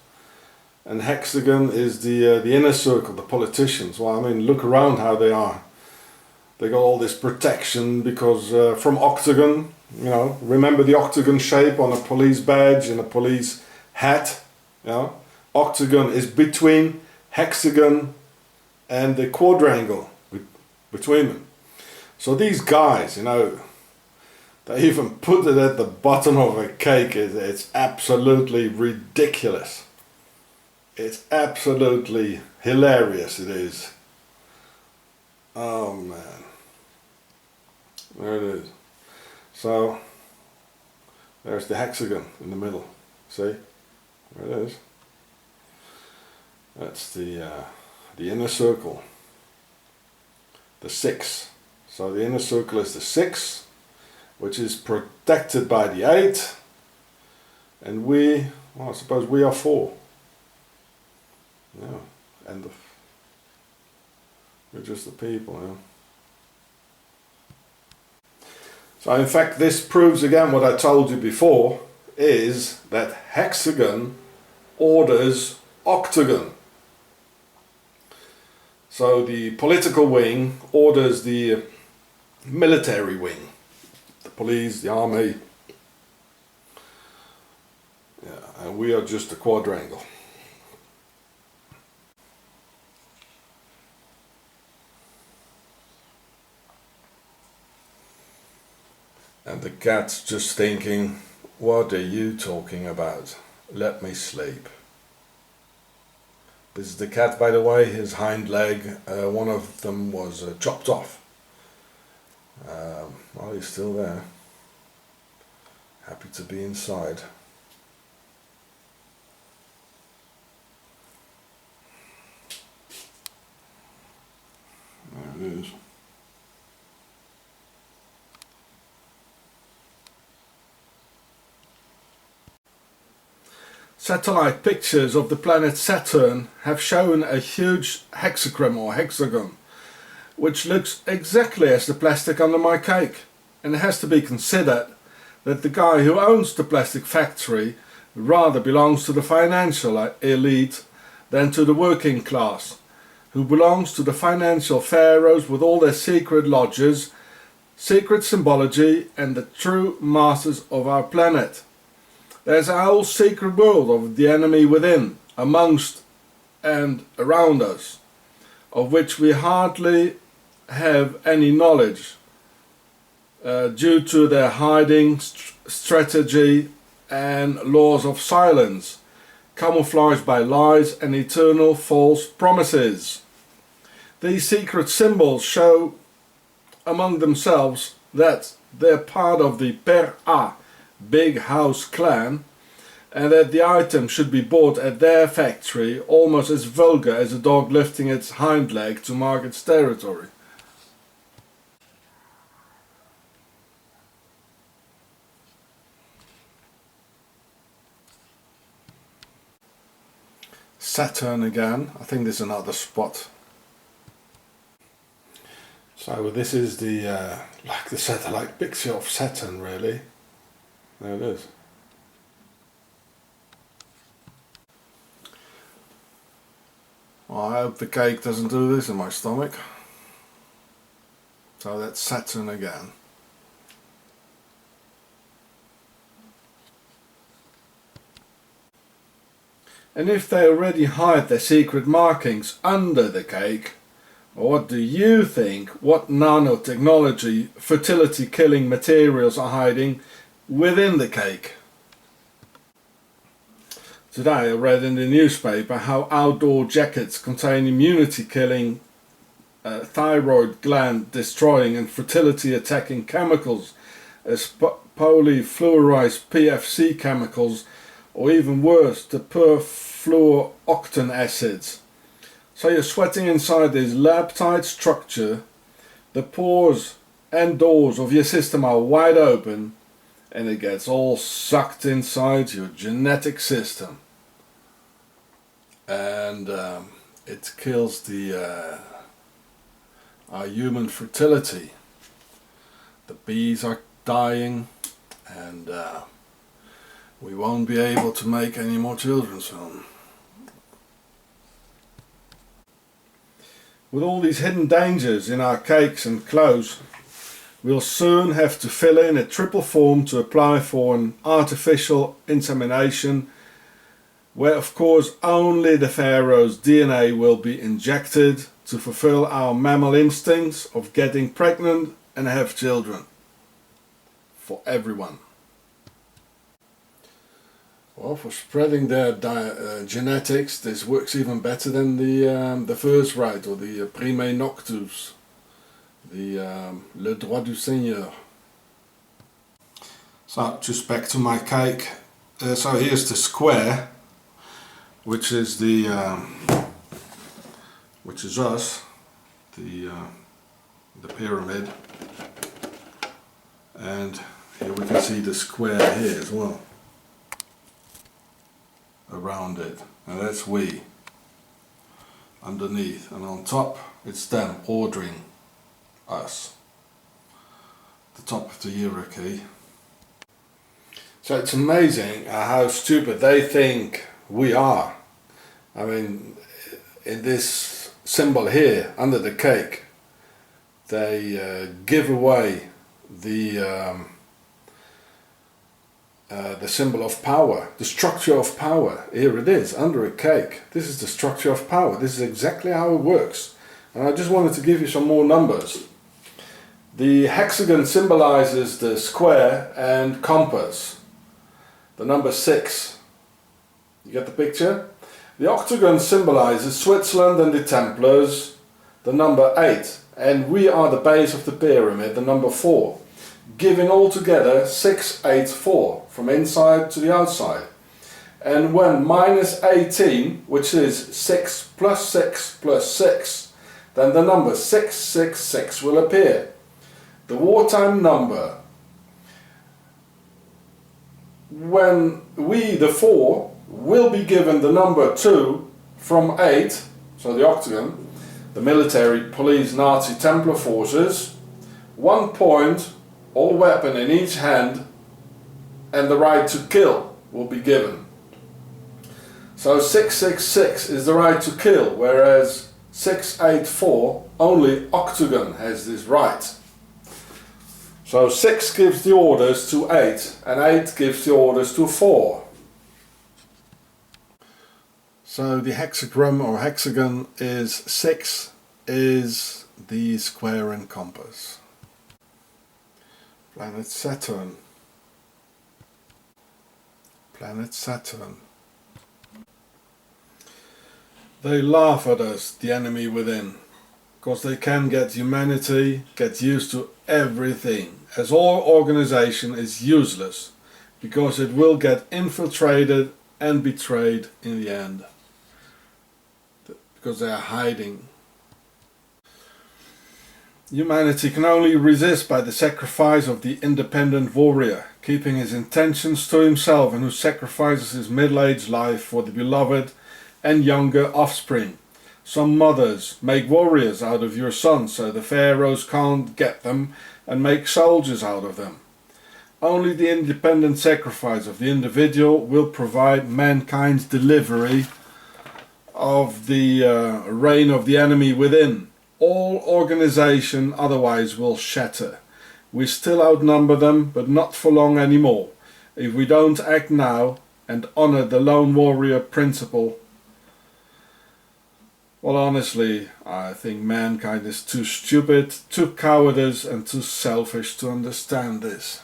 and hexagon is the inner circle, the politicians. Well, I mean, look around how they are. They got all this protection because from octagon, you know. Remember the octagon shape on a police badge and a police hat. You know, octagon is between hexagon and the quadrangle, between them. So these guys, you know, they even put it at the bottom of a cake. It's absolutely ridiculous. It's absolutely hilarious, it is. Oh man. There it is. So, there's the hexagon in the middle. See? There it is. That's the inner circle. The 6. So the inner circle is the 6, which is protected by the 8, and we, well, I suppose we are 4. Yeah, and we're just the people, yeah. So in fact this proves again what I told you before, is that hexagon orders octagon. So the political wing orders the military wing. The police, the army, yeah, and we are just a quadrangle. And the cat's just thinking, what are you talking about? Let me sleep. This is the cat, by the way. His hind leg, one of them was chopped off. Well, he's still there. Happy to be inside. There it is. Satellite pictures of the planet Saturn have shown a huge hexagram or hexagon, which looks exactly as the plastic under my cake. And it has to be considered that the guy who owns the plastic factory rather belongs to the financial elite than to the working class, who belongs to the financial pharaohs with all their secret lodges, secret symbology and the true masters of our planet. There's a whole secret world of the enemy within, amongst and around us, of which we hardly have any knowledge due to their hiding strategy and laws of silence, camouflaged by lies and eternal false promises. These secret symbols show among themselves that they're part of the Per A Big House clan, and that the item should be bought at their factory, almost as vulgar as a dog lifting its hind leg to mark its territory. Saturn again. I think there's another spot. So this is the like the satellite picture of Saturn, really. There it is. Well, I hope the cake doesn't do this in my stomach. So that's Saturn again. And if they already hide their secret markings under the cake, what do you think? What nanotechnology, fertility killing materials are hiding within the cake? Today I read in the newspaper how outdoor jackets contain immunity killing, thyroid gland destroying and fertility attacking chemicals as polyfluorized PFC chemicals, or even worse, the perfluorooctane acids. So you're sweating inside this lab-tight structure, the pores and doors of your system are wide open, and it gets all sucked inside your genetic system. And it kills our human fertility. The bees are dying, and we won't be able to make any more children soon. With all these hidden dangers in our cakes and clothes, we'll soon have to fill in a triple form to apply for an artificial insemination, where of course only the pharaoh's DNA will be injected to fulfill our mammal instincts of getting pregnant and have children. For everyone. Well, for spreading their genetics, this works even better than the first right, or the prime noctus, the le droit du seigneur. So just back to my cake. So here's the square, which is which is us, the pyramid, and here we can see the square here as well. Around it, and that's we underneath, and on top it's them ordering us, the top of the hierarchy. So it's amazing how stupid they think we are. I mean, in this symbol here under the cake, they give away the symbol of power, the structure of power. Here it is, under a cake. This is the structure of power. This is exactly how it works. And I just wanted to give you some more numbers. The hexagon symbolizes the square and compass. The number 6. You get the picture? The octagon symbolizes Switzerland and the Templars, the number 8. And we are the base of the pyramid, the number 4. Giving altogether 684 from inside to the outside. And when minus 18, which is 6 plus 6 plus 6, then the number 666 will appear. The wartime number. When we, the 4, will be given the number 2 from 8, so the octagon, the military, police, Nazi, Templar forces, 1 point, all weapon in each hand, and the right to kill will be given. So 666 is the right to kill, whereas 684, only Octogon has this right. So 6 gives the orders to 8 and 8 gives the orders to 4. So the hexagram or hexagon is 6 is the square and compass. Planet Saturn. Planet Saturn. They laugh at us, the enemy within, because they can get humanity, get used to everything, as all organization is useless, because it will get infiltrated and betrayed in the end, because they are hiding. Humanity can only resist by the sacrifice of the independent warrior, keeping his intentions to himself and who sacrifices his middle-aged life for the beloved and younger offspring. Some mothers make warriors out of your sons so the pharaohs can't get them and make soldiers out of them. Only the independent sacrifice of the individual will provide mankind's delivery of the reign of the enemy within. All organization otherwise will shatter. We still outnumber them, but not for long anymore. If we don't act now and honor the lone warrior principle, well, honestly, I think mankind is too stupid, too cowardice and too selfish to understand this.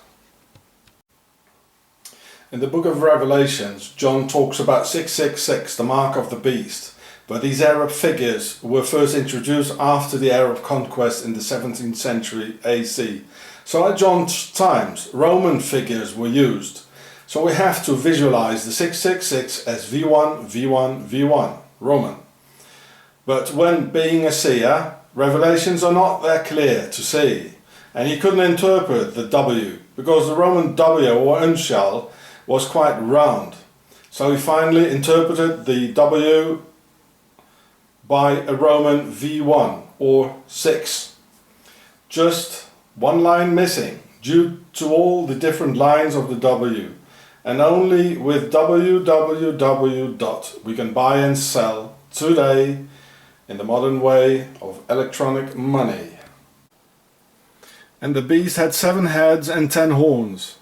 In the book of Revelations, John talks about 666, the mark of the beast. But these Arab figures were first introduced after the Arab conquest in the 17th century AC. So at John's times, Roman figures were used. So we have to visualize the 666 as V1, V1, V1, Roman. But when being a seer, revelations are not that clear to see. And he couldn't interpret the W, because the Roman W or unshell was quite round. So he finally interpreted the W by a Roman V1 or 6. Just one line missing due to all the different lines of the W. And only with www. We can buy and sell today in the modern way of electronic money. And the beast had 7 heads and 10 horns.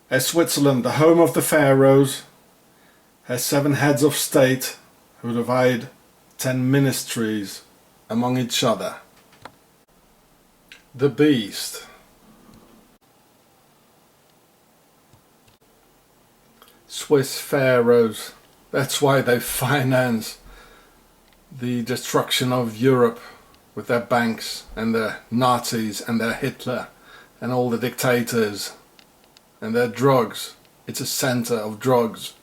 As Switzerland, the home of the pharaohs, has 7 heads of state who divide 10 ministries among each other. The beast. Swiss pharaohs. That's why they finance the destruction of Europe with their banks and their Nazis and their Hitler and all the dictators and their drugs. It's a center of drugs.